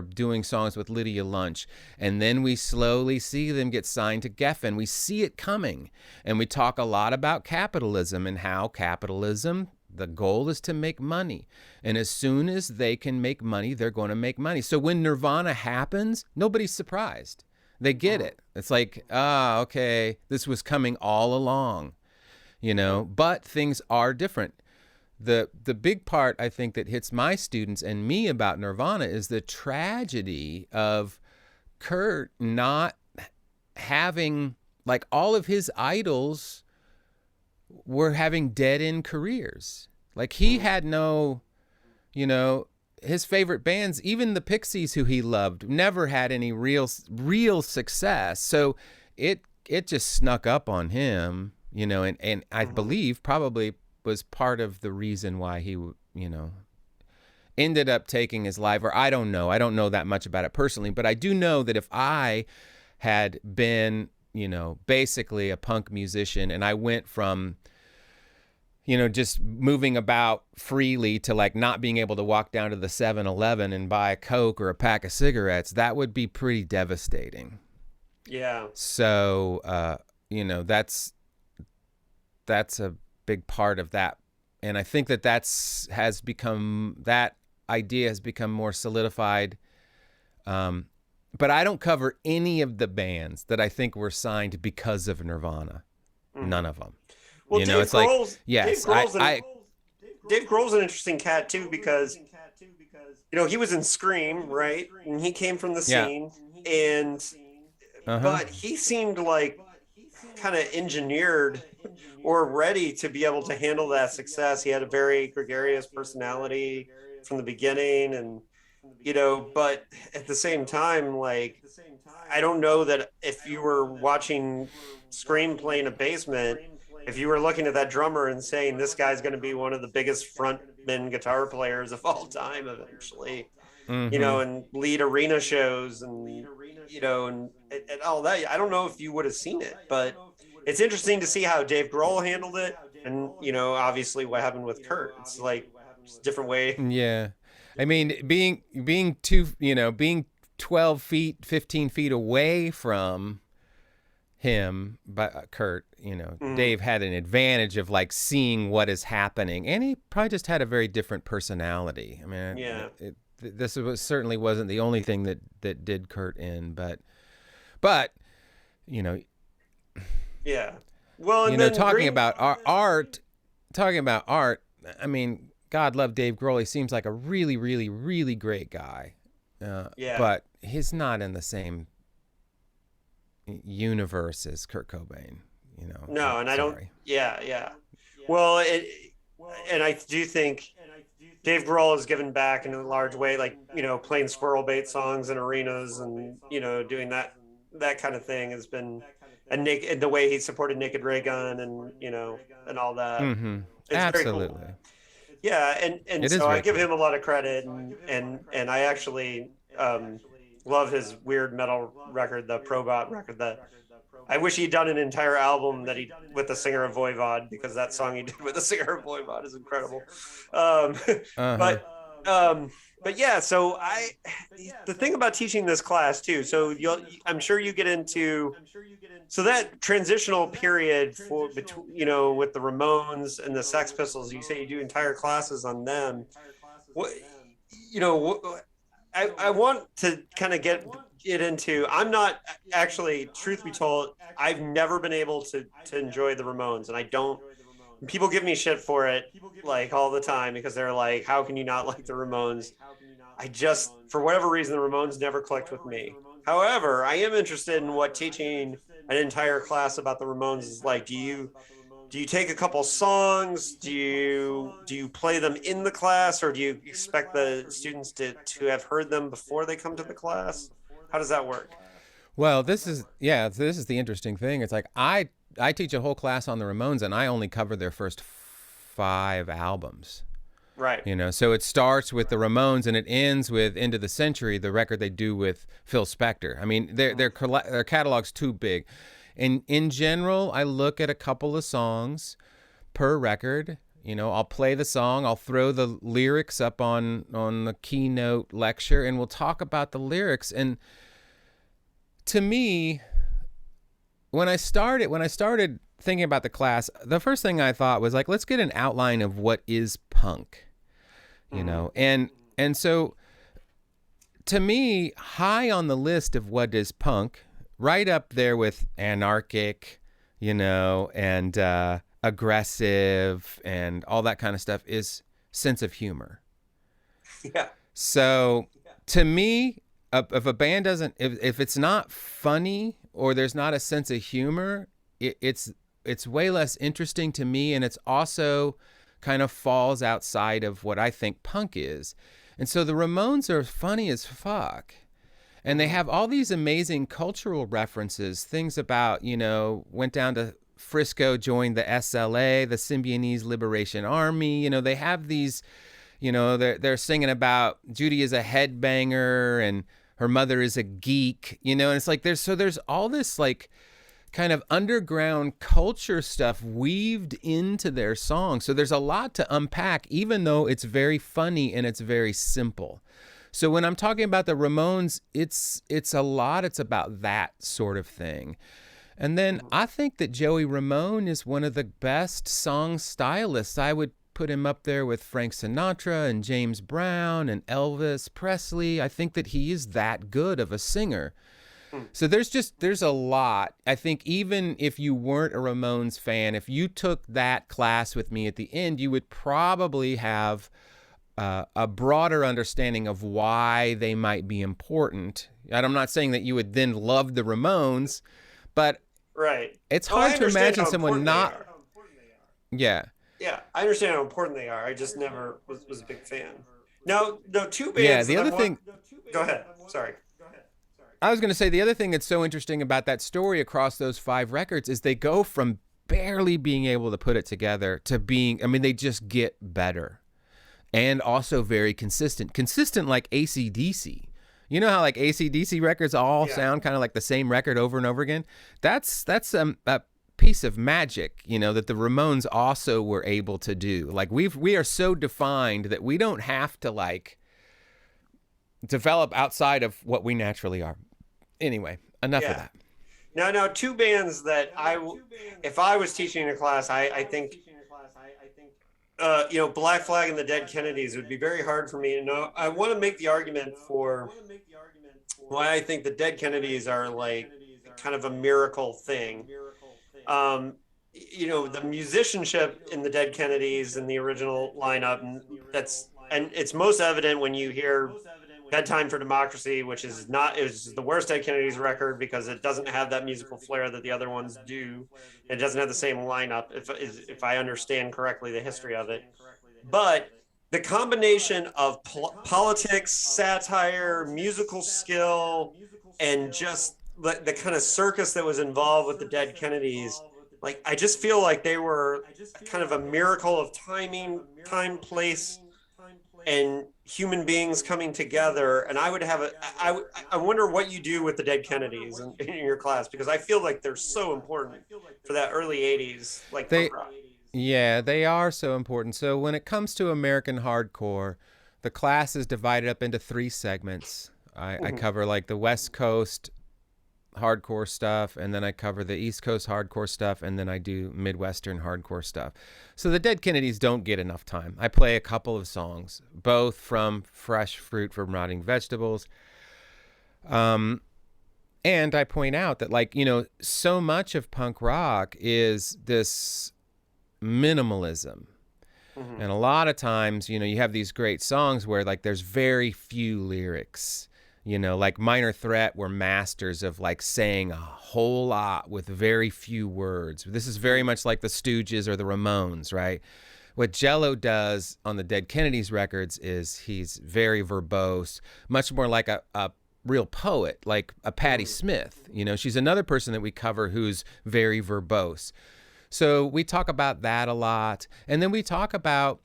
doing songs with Lydia Lunch. And then we slowly see them get signed to Geffen. We see it coming. And we talk a lot about capitalism and how capitalism, the goal is to make money. And as soon as they can make money, they're going to make money. So when Nirvana happens, nobody's surprised. They get it. It's like, okay, this was coming all along, but things are different. The big part, I think, that hits my students and me about Nirvana is the tragedy of Kurt not having, like, all of his idols were having dead-end careers. Like, he had no, his favorite bands, even the Pixies, who he loved, never had any real success. So it just snuck up on him, and I believe probably was part of the reason why he, ended up taking his life. Or I don't know. I don't know that much about it personally, but I do know that if I had been, basically a punk musician and I went from, just moving about freely to like not being able to walk down to the 7-Eleven and buy a Coke or a pack of cigarettes, that would be pretty devastating. Yeah. So, that's a big part of that. And I think that that idea has become more solidified. But I don't cover any of the bands that I think were signed because of Nirvana. None of them. Well, Dave Grohl's, like, yes, Dave Grohl's an interesting cat too, because, he was in Scream, right? And he came from the scene, and but he seemed like kind of engineered or ready to be able to handle that success. He had a very gregarious personality from the beginning, and but at the same time, like, I don't know that if you were watching Scream play in a basement, if you were looking at that drummer and saying this guy's going to be one of the biggest frontman guitar players of all time eventually, and lead arena shows and all that, I don't know if you would have seen it. But it's interesting to see how Dave Grohl handled it, and obviously what happened with Kurt. It's like just a different way. Yeah, I mean, being 12 feet, 15 feet away from him, but Kurt, Dave had an advantage of like seeing what is happening, and he probably just had a very different personality. I mean, this certainly wasn't the only thing that did Kurt in, but yeah. Well, and talking about art. I mean, God love Dave Grohl. He seems like a really, really, really great guy. But he's not in the same universe as Kurt Cobain. No, and I don't. Yeah. Well, and I do think Dave Grohl has given back in a large way, like, playing Squirrel Bait songs in arenas and, doing that kind of thing has been, and the way he supported Naked Ray Gun and, and all that. Mm-hmm. It's Absolutely. Very cool. Yeah. And so I give him a lot of credit, and I actually love his weird metal record, the Probot record, that I wish he'd done an entire album with the singer of Voivod, because that song he did with the singer of Voivod is incredible. But yeah, so the thing about teaching this class too, so I'm sure you get into, so that transitional period between, with the Ramones and the Sex Pistols, you say you do entire classes on them. I want to kind of get into, I'm not actually, truth be told, I've never been able to enjoy the Ramones, and I don't, people give me shit for it like all the time, because they're like, how can you not like the Ramones? I just, for whatever reason, the Ramones never clicked with me. However, I am interested in what teaching an entire class about the Ramones is like. Do you take a couple songs? Do you play them in the class, or do you expect the students to have heard them before they come to the class? How does that work? Well, this is the interesting thing. It's like I teach a whole class on the Ramones, and I only cover their first 5 albums. Right. So it starts with the Ramones and it ends with End of the Century, the record they do with Phil Spector. I mean, their catalog's too big. And in general, I look at a couple of songs per record. I'll play the song, I'll throw the lyrics up on the keynote lecture, and we'll talk about the lyrics. And to me, when I started thinking about the class, the first thing I thought was like, let's get an outline of what is punk, and so to me, high on the list of what is punk, right up there with anarchic, and aggressive and all that kind of stuff, is sense of humor. Yeah. So to me, if a band doesn't, if it's not funny or there's not a sense of humor, it's way less interesting to me, and it's also kind of falls outside of what I think punk is. And so the Ramones are funny as fuck, and they have all these amazing cultural references, things about, went down to Frisco, joined the SLA, the Symbionese Liberation Army. They have these, they're singing about Judy is a headbanger and her mother is a geek, and it's like there's all this like kind of underground culture stuff weaved into their songs. So there's a lot to unpack, even though it's very funny and it's very simple. So when I'm talking about the Ramones, it's about that sort of thing. And then I think that Joey Ramone is one of the best song stylists. I would put him up there with Frank Sinatra and James Brown and Elvis Presley. I think that he is that good of a singer. So there's a lot. I think even if you weren't a Ramones fan, if you took that class with me at the end, you would probably have a broader understanding of why they might be important. And I'm not saying that you would then love the Ramones, but right. It's hard to imagine someone not. Yeah. Yeah, I understand how important they are. I just never was a big fan. No, two bands. Yeah, the other thing. Go ahead. Sorry. I was going to say the other thing that's so interesting about that story across those 5 records is they go from barely being able to put it together to being, they just get better, and also very consistent like AC/DC. You know how like AC/DC records all sound kind of like the same record over and over again? That's a piece of magic, that the Ramones also were able to do. Like we are so defined that we don't have to like develop outside of what we naturally are. Anyway, enough of that. Now, two bands that if I was teaching a class, I think, Black Flag and the Dead Kennedys would be very hard for me to know. I want to make the argument for why I think the Dead Kennedys are like kind of a miracle thing. The musicianship in the Dead Kennedys and the original lineup, and it's most evident when you hear Bedtime for Democracy, which is the worst Dead Kennedys record because it doesn't have that musical flair that the other ones do. It doesn't have the same lineup, if I understand correctly the history of it. But the combination of politics, satire, musical skill, and just the kind of circus that was involved with the Dead Kennedys, like I just feel like they were kind of a miracle of timing, time, place, and human beings coming together. And I would have I wonder what you do with the Dead Kennedys in your class, because I feel like they're so important for that early 80s, like punk rock. Yeah, they are so important. So when it comes to American hardcore, the class is divided up into 3 segments. I cover like the West Coast hardcore stuff, and then I cover the East Coast hardcore stuff, and then I do Midwestern hardcore stuff. So the Dead Kennedys don't get enough time. I play a couple of songs, both from Fresh Fruit from Rotting Vegetables. And I point out that, like, so much of punk rock is this minimalism. And a lot of times, you have these great songs where like there's very few lyrics. Like Minor Threat were masters of like saying a whole lot with very few words. This is very much like the Stooges or the Ramones, right? What Jello does on the Dead Kennedys records is he's very verbose, much more like a real poet, like a Patti Smith. You know, she's another person that we cover who's very verbose. So we talk about that a lot. And then we talk about,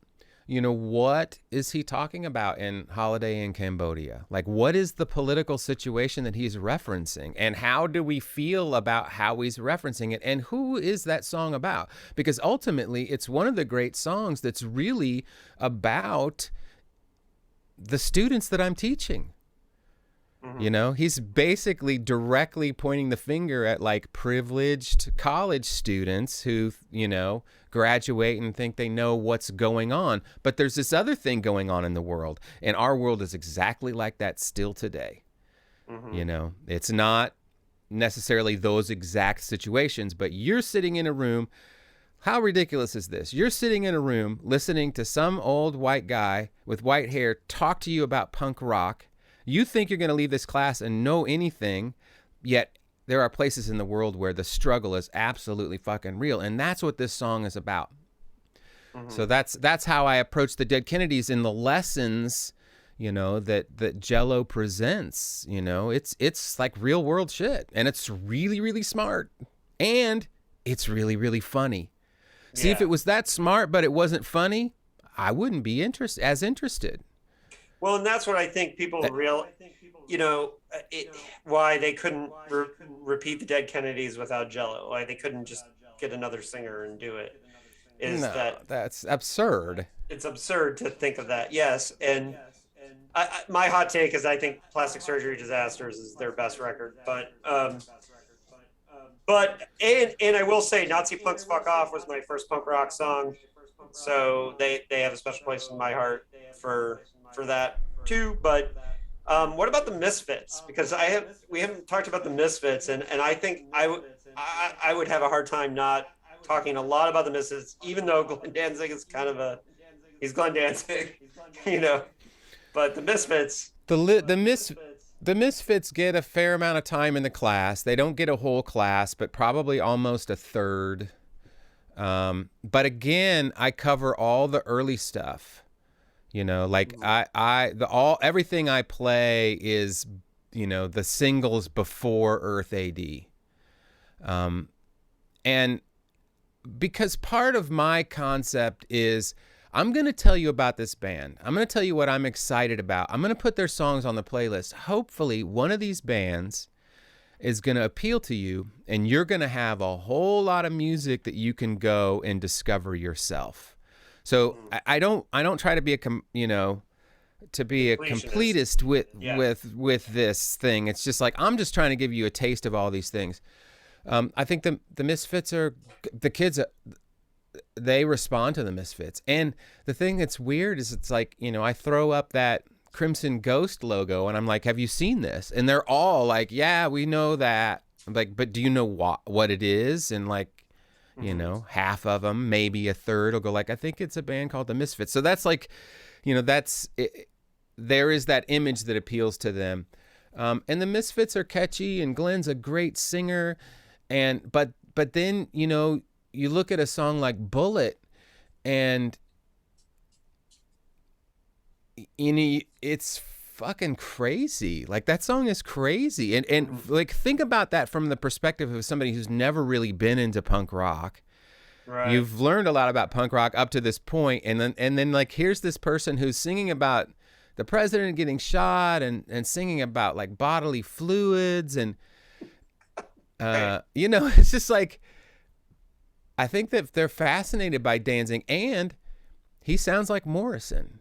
you know, what is he talking about in Holiday in Cambodia? Like, what is the political situation that he's referencing? And how do we feel about how he's referencing it? And who is that song about? Because ultimately, it's one of the great songs that's really about the students that I'm teaching. You know, he's basically directly pointing the finger at like privileged college students who, you know, graduate and think they know what's going on. But there's this other thing going on in the world. And our world is exactly like that still today. You know, it's not necessarily those exact situations, but you're sitting in a room. How ridiculous is this? You're sitting in a room listening to some old white guy with white hair talk to you about punk rock. You think you're going to leave this class and know anything, yet there are places in the world where the struggle is absolutely fucking real. And that's what this song is about. So that's how I approach the Dead Kennedys in the lessons, you know, that Jello presents. You know, it's like real world shit, and it's really, really smart, and it's really, really funny. See, if it was that smart but it wasn't funny, I wouldn't be as interested. Well, and that's what I think people you know, why they couldn't repeat the Dead Kennedys without Jello. Why they couldn't just get another singer and do it. That's absurd. It's absurd to think of that. Yes, and my hot take is I think Plastic Surgery Disasters is their best record, but I will say Nazi Punks Fuck Off was my first punk rock song, so they have a special place in my heart for that too. But what about the Misfits? Because we haven't talked about the Misfits, and I think I would have a hard time not talking a lot about the Misfits, even though Glenn Danzig is kind of he's Glenn Danzig, you know. But the Misfits, the Misfits get a fair amount of time in the class. They don't get a whole class, but probably almost a third. But again, I cover all the early stuff. You know, like everything I play is, you know, the singles before Earth AD. And because part of my concept is I'm going to tell you about this band. I'm going to tell you what I'm excited about. I'm going to put their songs on the playlist. Hopefully one of these bands is going to appeal to you, and you're going to have a whole lot of music that you can go and discover yourself. So I don't try to be a completist with this thing. It's just like, I'm just trying to give you a taste of all these things. I think the Misfits the kids, they respond to the Misfits. And the thing that's weird is it's like, you know, I throw up that Crimson Ghost logo and I'm like, have you seen this? And they're all like, yeah, we know that. I'm like, but do you know what it is? And like, you know, half of them, maybe a third will go like, I think it's a band called the Misfits. So that's like, you know, there is that image that appeals to them. And the Misfits are catchy, and Glenn's a great singer. But then, you know, you look at a song like Bullet, and you know, it's fucking crazy. Like, that song is crazy. And like, think about that from the perspective of somebody who's never really been into punk rock. Right. You've learned a lot about punk rock up to this point, and then like, here's this person who's singing about the president getting shot and singing about like bodily fluids, and you know, it's just like, I think that they're fascinated by Danzig, and he sounds like Morrison.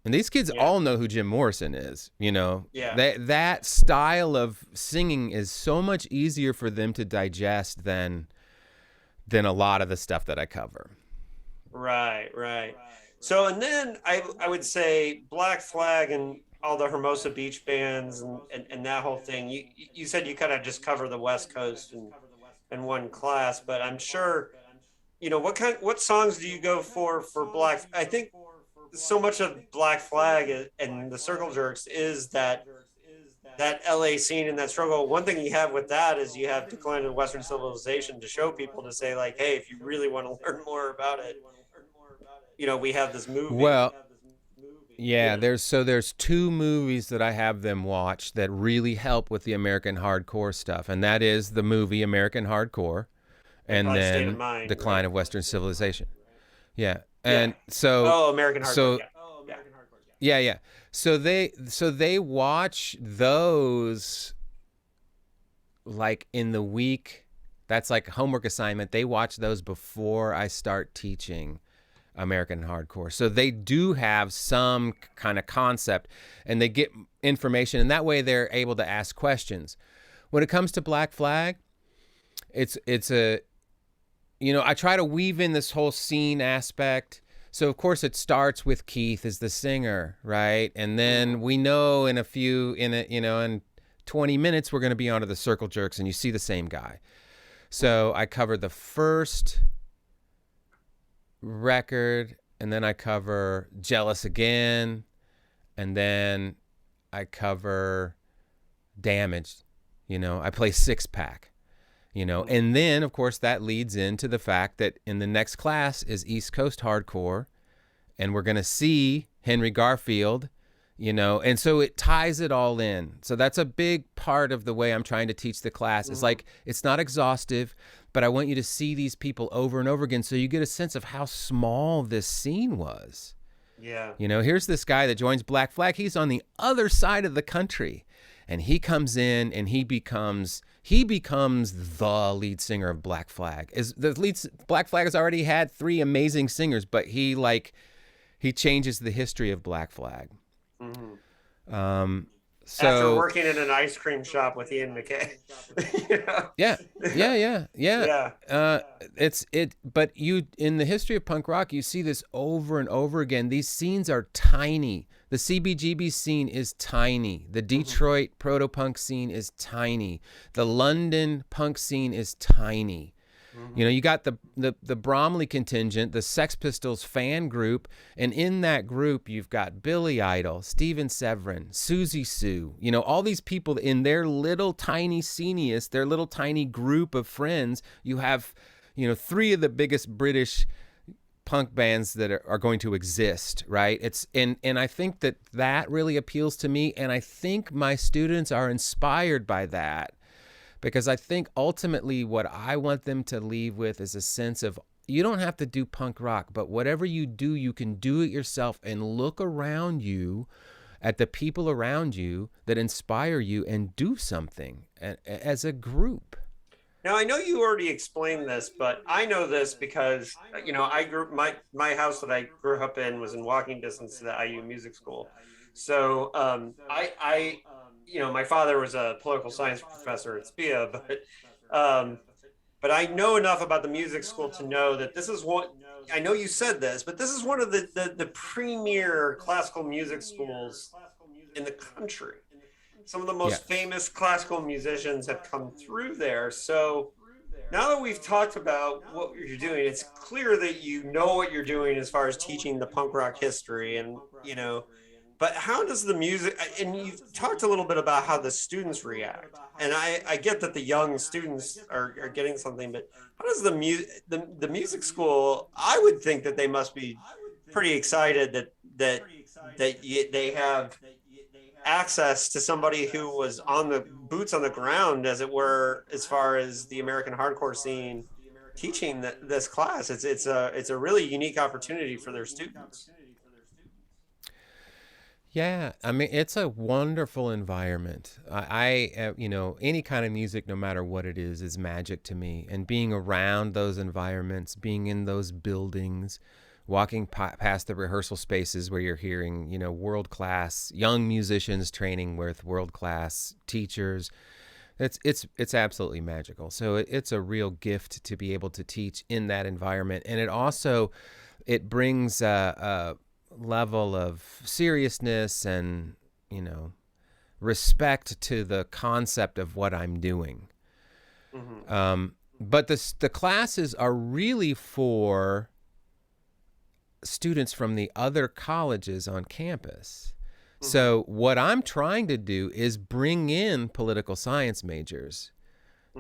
And these kids all know who Jim Morrison is, you know. Yeah. That style of singing is so much easier for them to digest than a lot of the stuff that I cover. Right. So, and then I would say Black Flag and all the Hermosa Beach bands and that whole thing. You said you kind of just cover the West Coast in one class, but I'm sure, you know, what songs do you go for Black? I think so much of Black Flag and the Circle Jerks is that LA scene and that struggle. One thing you have with that is you have Decline of Western Civilization to show people, to say like, hey, if you really want to learn more about it, you know, we have this movie. Well, Yeah, there's two movies that I have them watch that really help with the American hardcore stuff, and that is the movie American Hardcore, and State of then Mind, Decline right? of Western Civilization. Yeah, Yeah. and so Oh, American Hardcore. so Yeah. yeah. So they watch those like in the week. That's like homework assignment. They watch those before I start teaching American hardcore. So they do have some kind of concept and they get information, and that way they're able to ask questions. When it comes to Black Flag, it's a, you know, I try to weave in this whole scene aspect. So of course it starts with Keith as the singer, right? And then we know in 20 minutes we're going to be onto the Circle Jerks, and you see the same guy. So I cover the first record, and then I cover Jealous Again, and then I cover Damaged. You know, I play Six Pack, you know, and then of course that leads into the fact that in the next class is East Coast Hardcore, and we're going to see Henry Garfield, you know, and so it ties it all in. So that's a big part of the way I'm trying to teach the class. It's like, it's not exhaustive, but I want you to see these people over and over again so you get a sense of how small this scene was. Yeah. You know, here's this guy that joins Black Flag. He's on the other side of the country, and he comes in and he becomes the lead singer of Black Flag. Black Flag has already had 3 amazing singers, but he changes the history of Black Flag. So after working in an ice cream shop with Ian McKay. Yeah. But you, in the history of punk rock, you see this over and over again. These scenes are tiny. The CBGB scene is tiny. The Detroit proto-punk scene is tiny. The London punk scene is tiny. You know, you got the Bromley contingent, the Sex Pistols fan group, and in that group you've got Billy Idol, Steven Severin, Susie Sue, you know, all these people in their little tiny scenius, their little tiny group of friends. You have, you know, 3 of the biggest British punk bands that are going to exist, right? It's and I think that really appeals to me, and I think my students are inspired by that. Because I think ultimately what I want them to leave with is a sense of, you don't have to do punk rock, but whatever you do, you can do it yourself, and look around you at the people around you that inspire you and do something as a group. Now, I know you already explained this, but I know this because, you know, my house that I grew up in was in walking distance to the IU Music School. So you know, my father was a political science professor at SPIA, but I know enough about the music school to know that this is what, I know you said this, but this is one of the premier classical music schools in the country. Some of the most famous classical musicians have come through there. So now that we've talked about what you're doing, it's clear that you know what you're doing as far as teaching the punk rock history, and, you know, but how does the music, and you've talked a little bit about how the students react, and I get that the young students are getting something, but how does the music school, I would think that they must be pretty excited that they have access to somebody who was on the boots on the ground, as it were, as far as the American hardcore scene, teaching this class. It's a really unique opportunity for their students. Yeah, I mean, it's a wonderful environment. I you know, any kind of music, no matter what it is magic to me. And being around those environments, being in those buildings, walking past the rehearsal spaces where you're hearing, you know, world-class young musicians training with world-class teachers, it's absolutely magical. So it's a real gift to be able to teach in that environment. And it brings a level of seriousness and, you know, respect to the concept of what I'm doing. But the classes are really for students from the other colleges on campus. So what I'm trying to do is bring in political science majors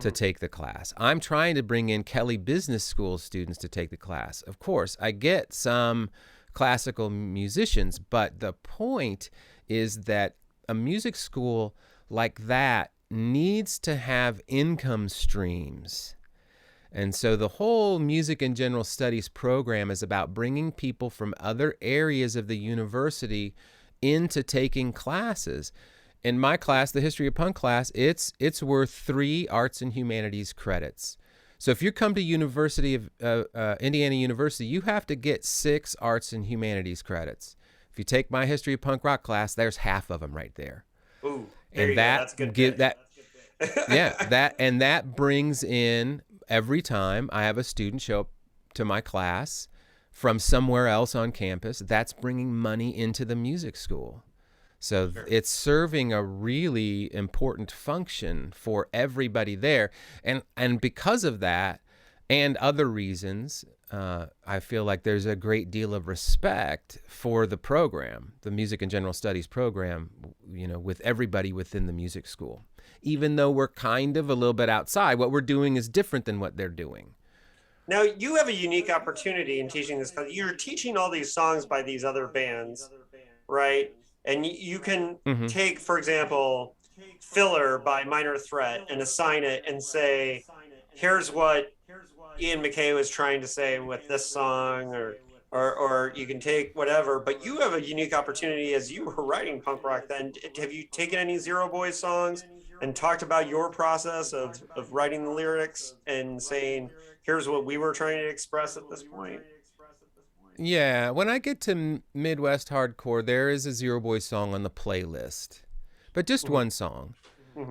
to take the class. I'm trying to bring in Kelley Business School students to take the class. Of course, I get some classical musicians. But the point is that a music school like that needs to have income streams. And so the whole music and general studies program is about bringing people from other areas of the university into taking classes. In my class, the history of punk class, it's worth 3 arts and humanities credits. So if you come to Indiana University, you have to get 6 arts and humanities credits. If you take my history of punk rock class, there's half of them right there. Ooh, and that that brings in, every time I have a student show up to my class from somewhere else on campus, that's bringing money into the music school. So it's serving a really important function for everybody there. And because of that and other reasons, I feel like there's a great deal of respect for the program, the Music and General Studies program, with everybody within the music school. Even though we're kind of a little bit outside, what we're doing is different than what they're doing. Now, you have a unique opportunity in teaching this, because you're teaching all these songs by these other bands, right? And you can take, for example, Filler by Minor Threat and assign it and say, here's what Ian MacKaye was trying to say with this song, or you can take whatever. But you have a unique opportunity as you were writing punk rock then. Have you taken any Zero Boys songs and talked about your process of writing the lyrics and saying, here's what we were trying to express at this point? Yeah, when I get to Midwest hardcore, there is a Zero Boys song on the playlist, but just one song.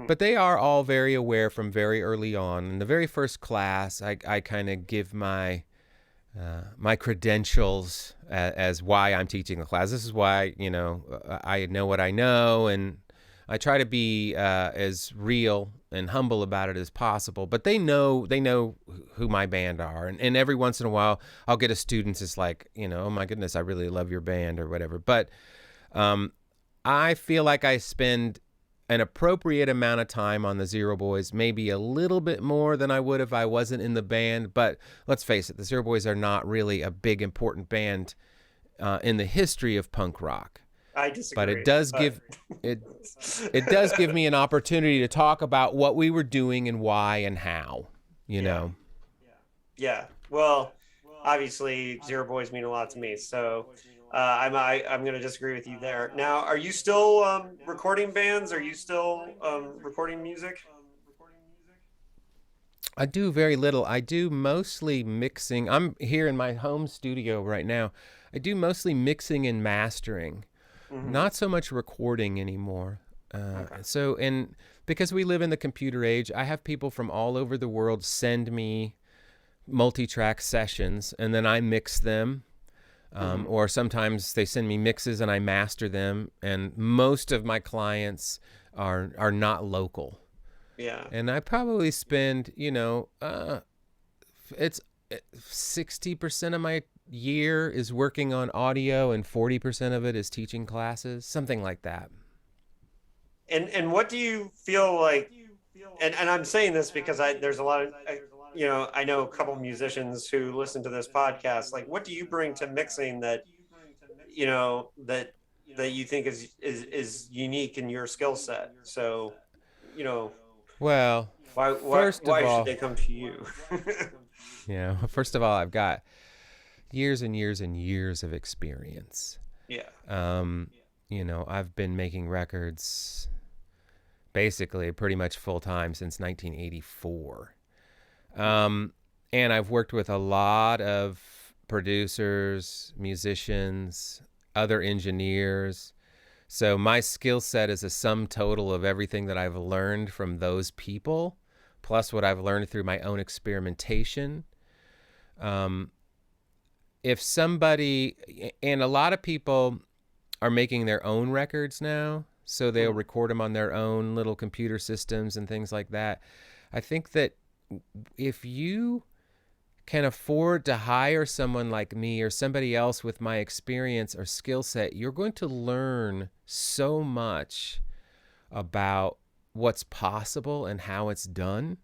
But they are all very aware from very early on. In the very first class, I kind of give my credentials as why I'm teaching the class. This is why, I know what I know, and I try to be as real and humble about it as possible. But they know who my band are, and every once in a while I'll get a student that's like, oh my goodness, I really love your band or whatever. But I feel like I spend an appropriate amount of time on the Zero Boys, maybe a little bit more than I would if I wasn't in the band. But let's face it, the Zero Boys are not really a big important band in the history of punk rock. I disagree. But it does give me an opportunity to talk about what we were doing and why and how, know. Yeah. Well, obviously Zero Boys mean a lot to me, so I'm going to disagree with you there. Now, are you still recording bands? Are you still recording music? I do very little. I do mostly mixing. I'm here in my home studio right now. I do mostly mixing and mastering. Not so much recording anymore. So, and because we live in the computer age, I have people from all over the world send me multi-track sessions, and then I mix them. Or sometimes they send me mixes and I master them. And most of my clients are not local. Yeah. And I probably spend, it's 60% of my year is working on audio and 40% of it is teaching classes, something like that. And what do you feel like, and I'm saying this because there's a lot of, I know a couple musicians who listen to this podcast, like, what do you bring to mixing that you think is unique in your skill set? So, well, why should they come to you? First of all, I've got years and years and years of experience. Yeah. I've been making records basically pretty much full time since 1984. And I've worked with a lot of producers, musicians, other engineers. So my skill set is a sum total of everything that I've learned from those people, plus what I've learned through my own experimentation. If somebody, and a lot of people are making their own records now, so they'll record them on their own little computer systems and things like that. I think that if you can afford to hire someone like me or somebody else with my experience or skill set, you're going to learn so much about what's possible and how it's done.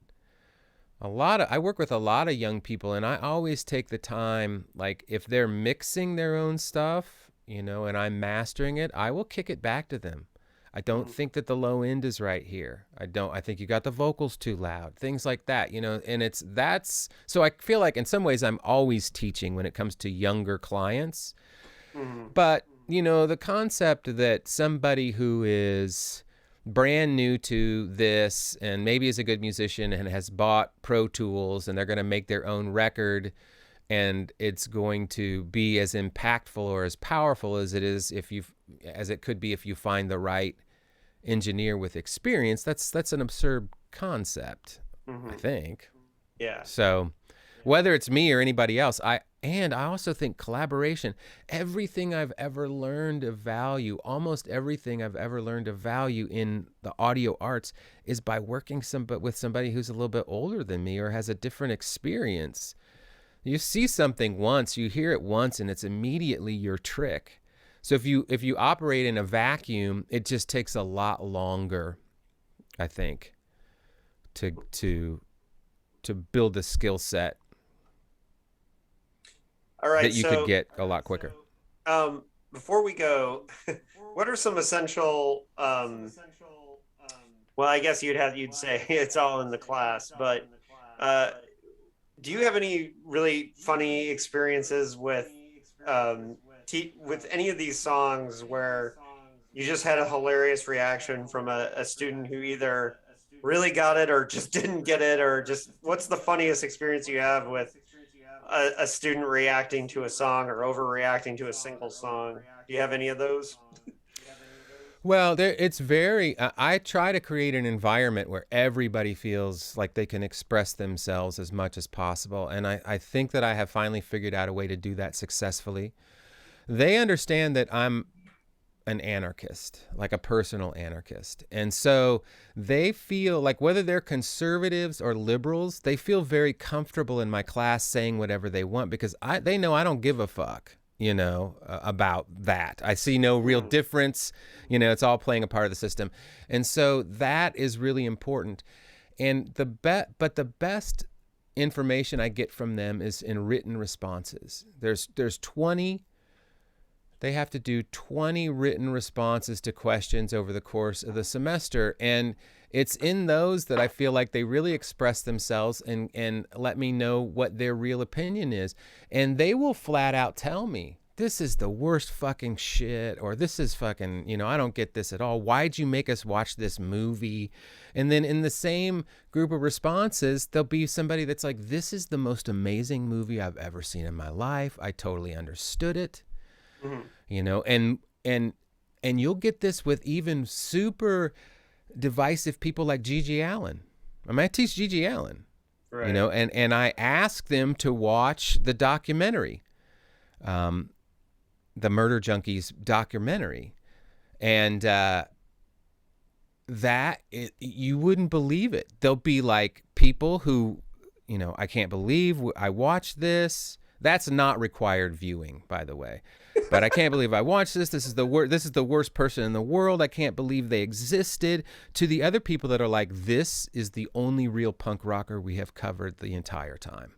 I work with a lot of young people, and I always take the time, like if they're mixing their own stuff, and I'm mastering it, I will kick it back to them. I don't think that the low end is right here. I think you got the vocals too loud, things like that, and so I feel like in some ways I'm always teaching when it comes to younger clients. But, the concept that somebody who is brand new to this and maybe is a good musician and has bought Pro Tools and they're going to make their own record and it's going to be as impactful or as powerful as it could be if you find the right engineer with experience, that's an absurd concept, I think. Yeah. So whether it's me or anybody else, I also think collaboration, everything I've ever learned of value, almost everything I've ever learned of value in the audio arts is by working with somebody who's a little bit older than me or has a different experience. You see something once, you hear it once, and it's immediately your trick. So if you operate in a vacuum, it just takes a lot longer, I think, to build a skill set. All right, that you could get a lot quicker. Before we go, what are some essential? Well, I guess you'd say it's all in the class, but do you have any really funny experiences with any of these songs where you just had a hilarious reaction from a student who either really got it or just didn't get it, or just what's the funniest experience you have with a student reacting to a song or overreacting to a single song? Do you have any of those? Well, I try to create an environment where everybody feels like they can express themselves as much as possible. And I think that I have finally figured out a way to do that successfully. They understand that I'm an anarchist, like a personal anarchist. And so they feel like whether they're conservatives or liberals, they feel very comfortable in my class saying whatever they want because they know I don't give a fuck, about that. I see no real difference. It's all playing a part of the system. And so that is really important. And the best information I get from them is in written responses. There's 20. They have to do 20 written responses to questions over the course of the semester. And it's in those that I feel like they really express themselves and let me know what their real opinion is. And they will flat out tell me, this is the worst fucking shit, or this is fucking, I don't get this at all. Why'd you make us watch this movie? And then in the same group of responses, there'll be somebody that's like, this is the most amazing movie I've ever seen in my life. I totally understood it. And you'll get this with even super divisive people like Gigi Allen. I teach Gigi Allen, right. And I ask them to watch the documentary, the Murder Junkies documentary. And you wouldn't believe it. There'll be like people who, I can't believe I watched this. That's not required viewing, by the way. But I can't believe I watched this. This is the worst person in the world. I can't believe they existed. To the other people that are like, this is the only real punk rocker we have covered the entire time.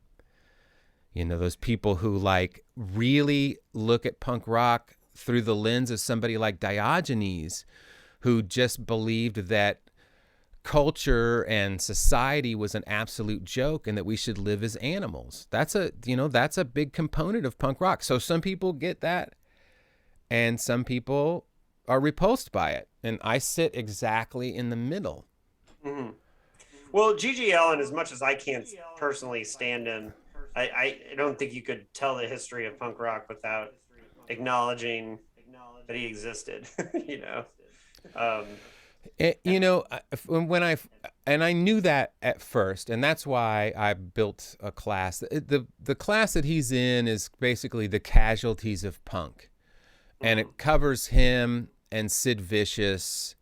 Those people who like really look at punk rock through the lens of somebody like Diogenes, who just believed that culture and society was an absolute joke and that we should live as animals. That's a big component of punk rock. So some people get that and some people are repulsed by it. And I sit exactly in the middle. Mm-hmm. Well, Gigi Allen, as much as I can't personally stand him, I don't think you could tell the history of punk rock without acknowledging that he existed, And I knew that at first, and that's why I built a class. The class that he's in is basically the casualties of punk, and it covers him and Sid Vicious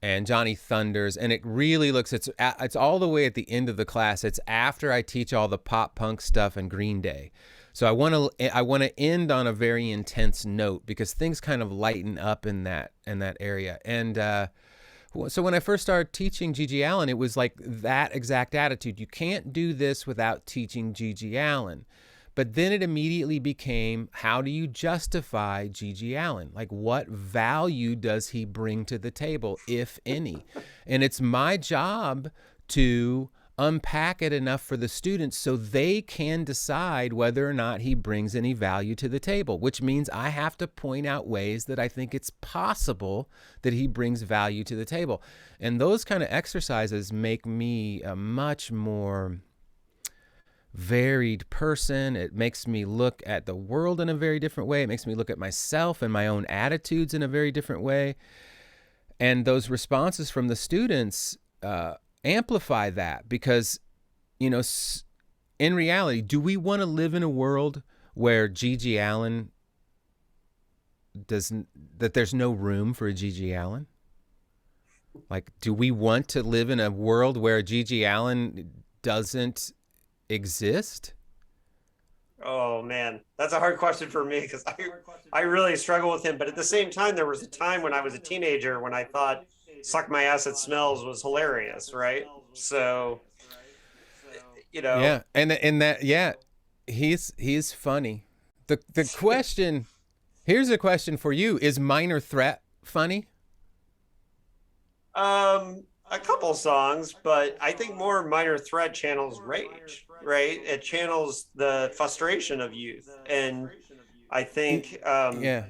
and Johnny Thunders, and it really looks, it's all the way at the end of the class. It's after I teach all the pop punk stuff and Green Day. So I want to end on a very intense note because things kind of lighten up in that area. And So when I first started teaching G.G. Allin, it was like that exact attitude. You can't do this without teaching G.G. Allin. But then it immediately became, how do you justify G.G. Allin? Like, what value does he bring to the table, if any? And it's my job to unpack it enough for the students so they can decide whether or not he brings any value to the table, which means I have to point out ways that I think it's possible that he brings value to the table. And those kind of exercises make me a much more varied person. It makes me look at the world in a very different way. It makes me look at myself and my own attitudes in a very different way. And those responses from the students amplify that, because, you know, in reality, do we want to live in a world where G.G. Allin that there's no room for a G.G. Allin? Like, do we want to live in a world where G.G. Allin doesn't exist? Oh man, that's a hard question for me, because I really struggle with him. But at the same time, there was a time when I was a teenager when I thought "Suck My Ass, It Smells" was hilarious, right? So, you know, yeah, and that, yeah, he's funny. The question, here's a question for you: is Minor Threat funny? A couple songs, but I think more Minor Threat channels rage, right? It channels the frustration of youth, and I think, Yeah.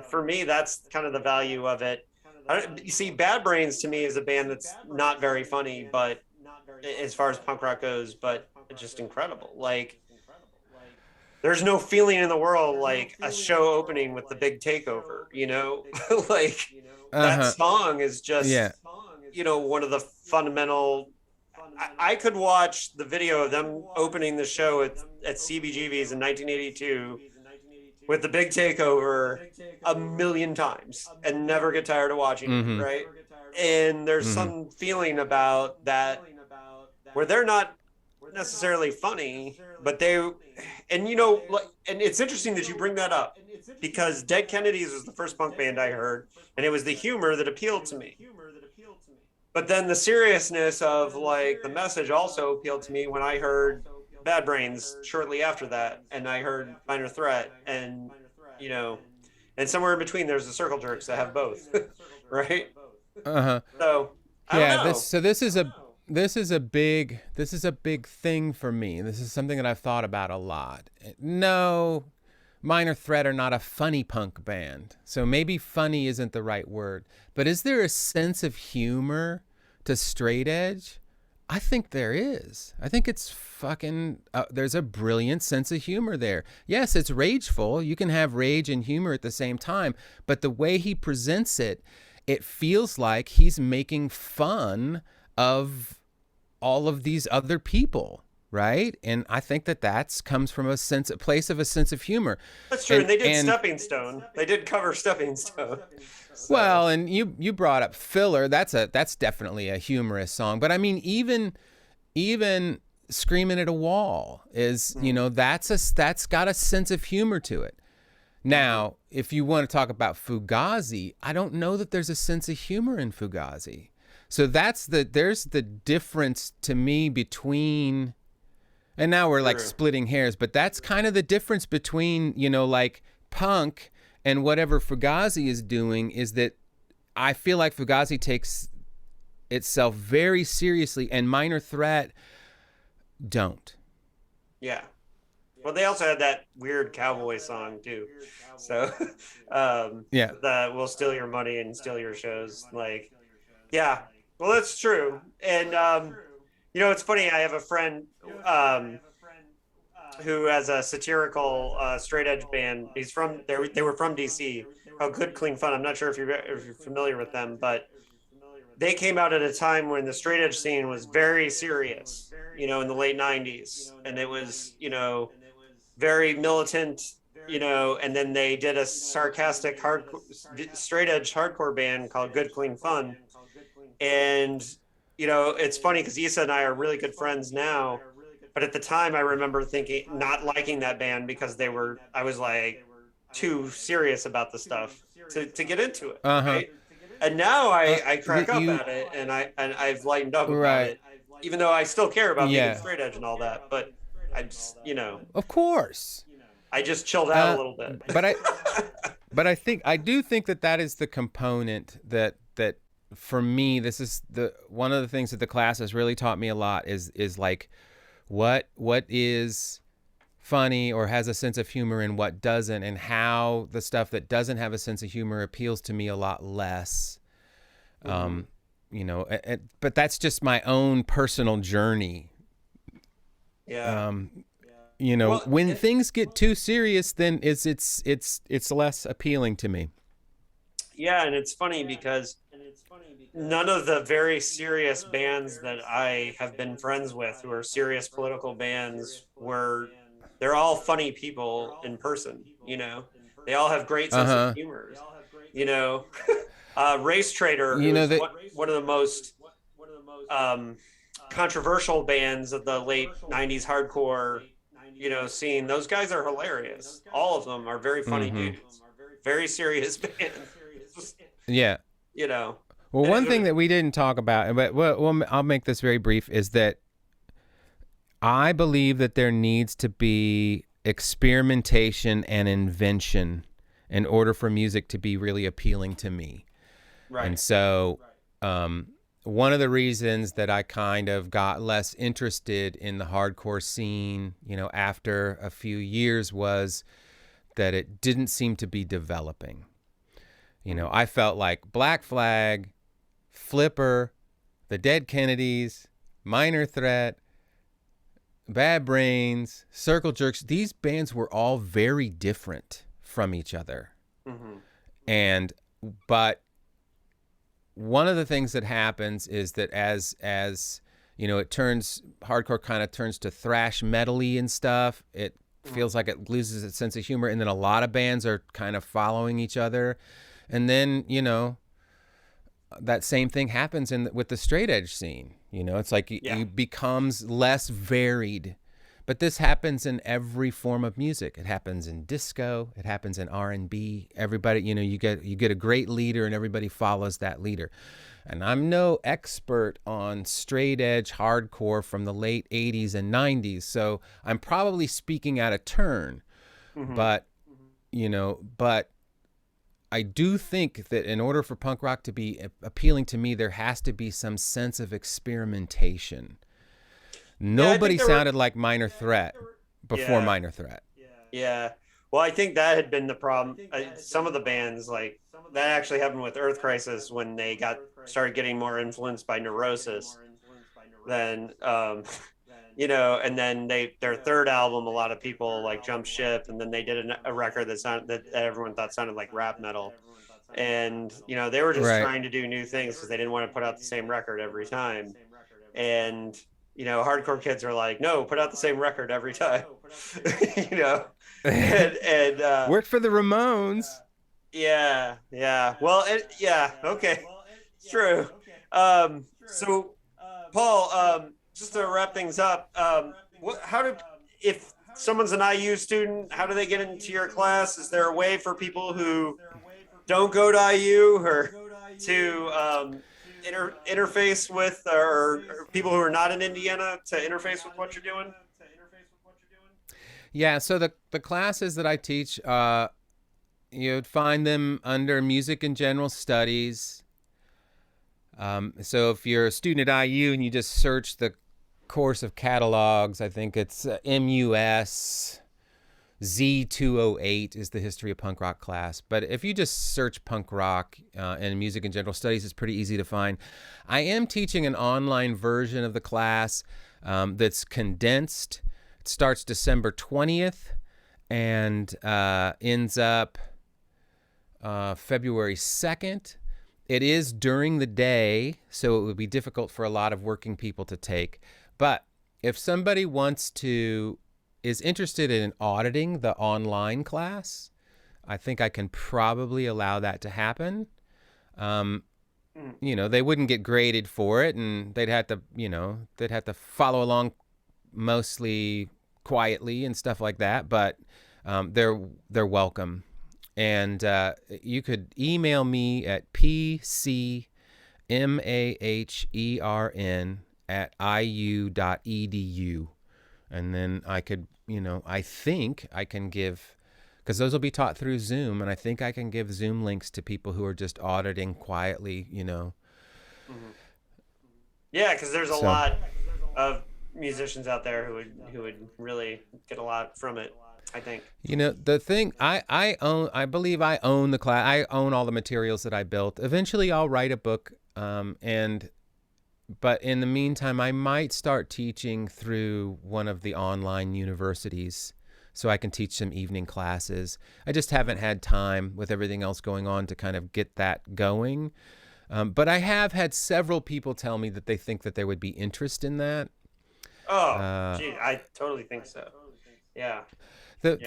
for me, that's kind of the value of it. You see, Bad Brains to me is a band that's not very funny, but as far as punk rock goes, but it's just incredible. Like, there's no feeling in the world like a show opening with The Big Takeover, you know? Like, that song is just, you know, one of the fundamental. I could watch the video of them opening the show at CBGB's in 1982 with The Big Takeover a million times and never get tired of watching it, right? And there's some feeling about that where they're not necessarily funny, but and you know, and it's interesting that you bring that up, because Dead Kennedys was the first punk band I heard, and it was the humor that appealed to me. But then the seriousness of, like, the message also appealed to me when I heard Bad Brains shortly after that, and I heard Minor Threat, and, you know, and somewhere in between there's the Circle Jerks that have both, right? So I don't know. This is a big thing for me. This is something that I've thought about a lot. No, Minor Threat are not a funny punk band, so maybe funny isn't the right word. But is there a sense of humor to Straight Edge? I think there is. I think it's fucking, there's a brilliant sense of humor there. Yes, it's rageful. You can have rage and humor at the same time, but the way he presents it, it feels like he's making fun of all of these other people, right? And I think that comes from a place of a sense of humor. That's true. And they did Stepping Stone. They did cover Stepping Stone. So. Well, and you brought up Filler. That's definitely a humorous song. But I mean, even Screaming at a Wall is, you know, that's got a sense of humor to it. Now, if you want to talk about Fugazi, I don't know that there's a sense of humor in Fugazi. So there's the difference to me between, and now we're like splitting hairs, but that's kind of the difference between, you know, like punk and whatever Fugazi is doing, is that I feel like Fugazi takes itself very seriously and Minor Threat don't. Yeah. Well, they also had that weird cowboy song too. So, yeah, we'll steal your money and steal your shows. Like, yeah, well, that's true. And, you know, it's funny. I have a friend, who has a satirical straight edge band. He's from there. They were from DC. Called Good Clean Fun. I'm not sure if you're familiar with them, but they came out at a time when the straight edge scene was very serious, you know, in the late 90s. And it was, you know, very militant, you know, and then they did a sarcastic straight edge hardcore band called Good Clean Fun. And, you know, it's funny because Issa and I are really good friends now. But at the time, I remember not liking that band because I was like too serious about the stuff to get into it. Right? And now I crack up you at it, and I've lightened up about right. it, even though I still care about being Yeah. straight edge and all that. But I just, Of course. I just chilled out a Uh, little bit. but I do think that is the component that for me, this is the one of the things that the class has really taught me a lot is like what is funny or has a sense of humor and what doesn't, and how the stuff that doesn't have a sense of humor appeals to me a lot less. But that's just my own personal journey. Yeah. Well, when things get too serious, then it's less appealing to me. Yeah, and it's funny because none of the very serious bands that I have been friends with who are serious political bands they're all funny people in person, They all have great sense of humor, Race Trader, one of the most controversial bands of the late 90s hardcore, scene. Those guys are hilarious. All of them are very funny dudes. Very serious bands. Yeah. Well, one thing that we didn't talk about, but I'll make this very brief, is that I believe that there needs to be experimentation and invention in order for music to be really appealing to me. Right. And so one of the reasons that I kind of got less interested in the hardcore scene, after a few years, was that it didn't seem to be developing. I felt like Black Flag, Flipper, the Dead Kennedys, Minor Threat, Bad Brains, Circle Jerks, these bands were all very different from each other. But one of the things that happens is that as hardcore kind of turns to thrash metal-y and stuff, it feels like it loses its sense of humor, and then a lot of bands are kind of following each other. And then, that same thing happens with the straight edge scene. It's like it becomes less varied. But this happens in every form of music. It happens in disco. It happens in R&B. Everybody, you get a great leader, and everybody follows that leader. And I'm no expert on straight edge hardcore from the late 80s and 90s, so I'm probably speaking out of turn. But I do think that in order for punk rock to be appealing to me, there has to be some sense of experimentation. Nobody sounded like Minor Threat before Minor Threat. Yeah. Well, I think that had been the problem. Some of the bands, like that actually happened with Earth Crisis when they started getting more influenced by Neurosis. Then, and then their third album, a lot of people like jumped ship, and then they did a record that everyone thought sounded like rap metal. And, they were just trying to do new things because they didn't want to put out the same record every time. And, hardcore kids are like, no, put out the same record every time, and worked for the Ramones. Yeah. Well, okay. True. So Paul, just to wrap things up, if someone's an IU student, how do they get into your class? Is there a way for people who don't go to IU or to interface with, or people who are not in Indiana to interface with what you're doing? Yeah, so the classes that I teach, you'd find them under Music and General Studies. So if you're a student at IU and you just search the course of catalogs, I think it's MUS Z208 is the history of punk rock class. But if you just search punk rock and Music and General Studies, it's pretty easy to find. I am teaching an online version of the class that's condensed. It starts December 20th and ends up February 2nd. It is during the day, so it would be difficult for a lot of working people to take. But if somebody is interested in auditing the online class, I think I can probably allow that to happen. They wouldn't get graded for it, and they'd have to follow along mostly quietly and stuff like that. But they're welcome. And you could email me at pcmahern@iu.edu. And then I could, I think I can give, because those will be taught through Zoom, and I think I can give Zoom links to people who are just auditing quietly, Mm-hmm. Yeah, because there's a lot of musicians out there who would really get a lot from it, I think. The thing I believe I own the class. I own all the materials that I built. Eventually I'll write a book, but in the meantime, I might start teaching through one of the online universities so I can teach some evening classes. I just haven't had time with everything else going on to kind of get that going. But I have had several people tell me that they think that there would be interest in that. Oh, gee, I totally think so. Yeah.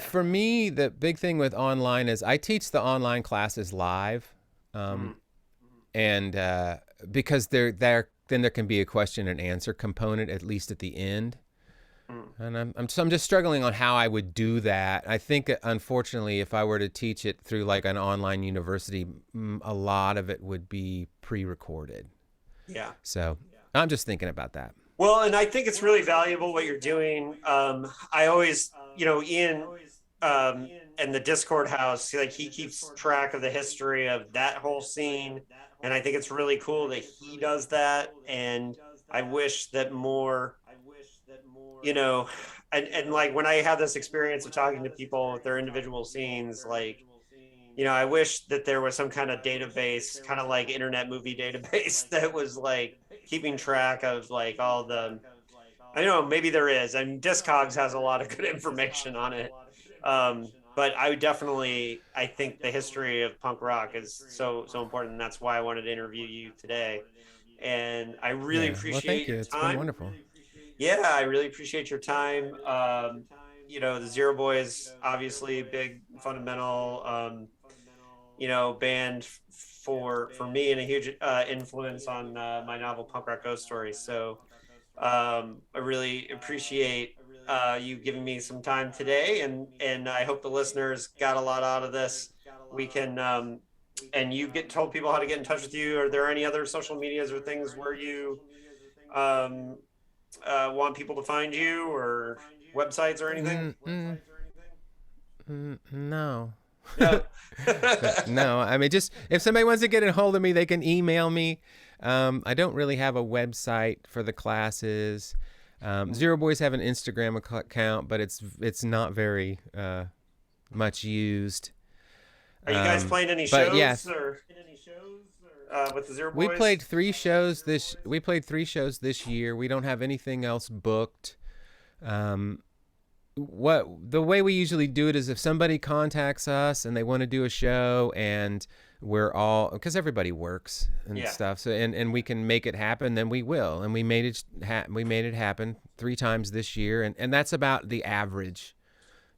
For me, the big thing with online is I teach the online classes live. And because then there can be a question and answer component, at least at the end. And I'm just struggling on how I would do that. I think, unfortunately, if I were to teach it through like an online university, a lot of it would be pre-recorded. Yeah. So I'm just thinking about that. Well, and I think it's really valuable what you're doing. I always, Ian and the Discord house, like he keeps track of the history of that whole scene. And I think it's really cool that he does that. And I wish that more, and like when I have this experience of talking to people with their individual scenes, like, I wish that there was some kind of database, kind of like Internet Movie Database that was like keeping track of like all the, I don't know, maybe there is. I mean, Discogs has a lot of good information on it. But I think the history of punk rock is so important. And that's why I wanted to interview you today. And I really appreciate your time. It's been wonderful. Yeah, I really appreciate your time. The Zero Boys, obviously big fundamental, band for me, and a huge influence on my novel Punk Rock Ghost Story. So I really appreciate you giving me some time today, and I hope the listeners got a lot out of this. We can, and you told people how to get in touch with you. Are there any other social medias or things where you want people to find you, or websites or anything? No. No, I mean, just if somebody wants to get a hold of me, they can email me. I don't really have a website for the classes. Zero Boys have an Instagram account, but it's not very much used. Are you guys playing any shows? Yes. With the Zero Boys? We played 3 shows this year. We don't have anything else booked. The way we usually do it is if somebody contacts us and they want to do a show, and we're all, because everybody works and stuff, so and we can make it happen, then we will. And we made it happen 3 times this year, and that's about the average.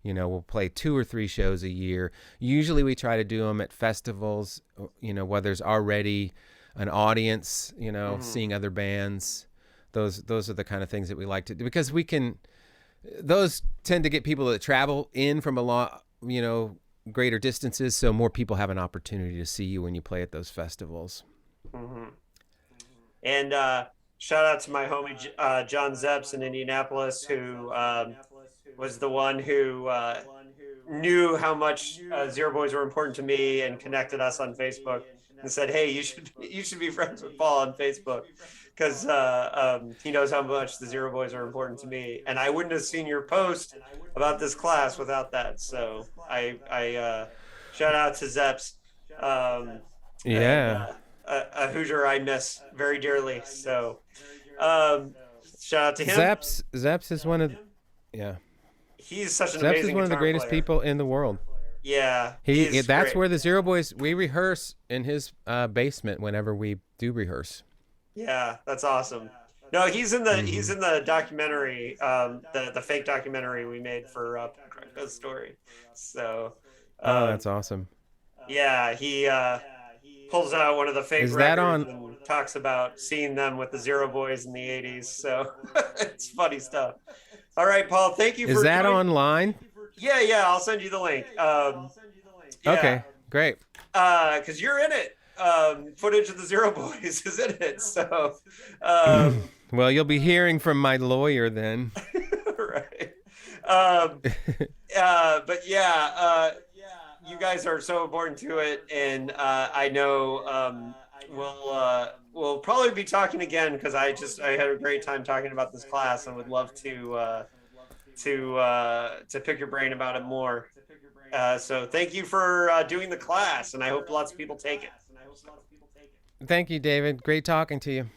We'll play 2 or 3 shows a year. Usually we try to do them at festivals, where there's already an audience, seeing other bands. Those are the kind of things that we like to do, because those tend to get people that travel in from a lot, greater distances. So more people have an opportunity to see you when you play at those festivals. Mm-hmm. And shout out to my homie, John Zeps in Indianapolis, who was the one who knew how much Zero Boys were important to me and connected us on Facebook and said, "Hey, you should be friends with Paul on Facebook," because he knows how much the Zero Boys are important to me. And I wouldn't have seen your post about this class without that. So I shout out to Zeps. A Hoosier I miss very dearly. So shout out to him. Zeps is one of, He's such an Zeps amazing is one of the greatest player. people in the world. Yeah, that's great. Where the Zero Boys, we rehearse in his basement whenever we do rehearse. Yeah, that's awesome. No, he's in the documentary, the fake documentary we made for Punk Rock Ghost Story. So, that's awesome. Yeah, he pulls out one of the fake records and talks about seeing them with the Zero Boys in the '80s. So it's funny stuff. All right, Paul, thank you. Is that online? Yeah, I'll send you the link. Yeah. Okay, great. Because you're in it. Footage of the Zero Boys is in it. So, Well, you'll be hearing from my lawyer then. right. But yeah, you guys are so important to it, and I know we'll probably be talking again because I had a great time talking about this class and would love to pick your brain about it more. So thank you for doing the class, and I hope lots of people take it. Thank you, David. Great talking to you.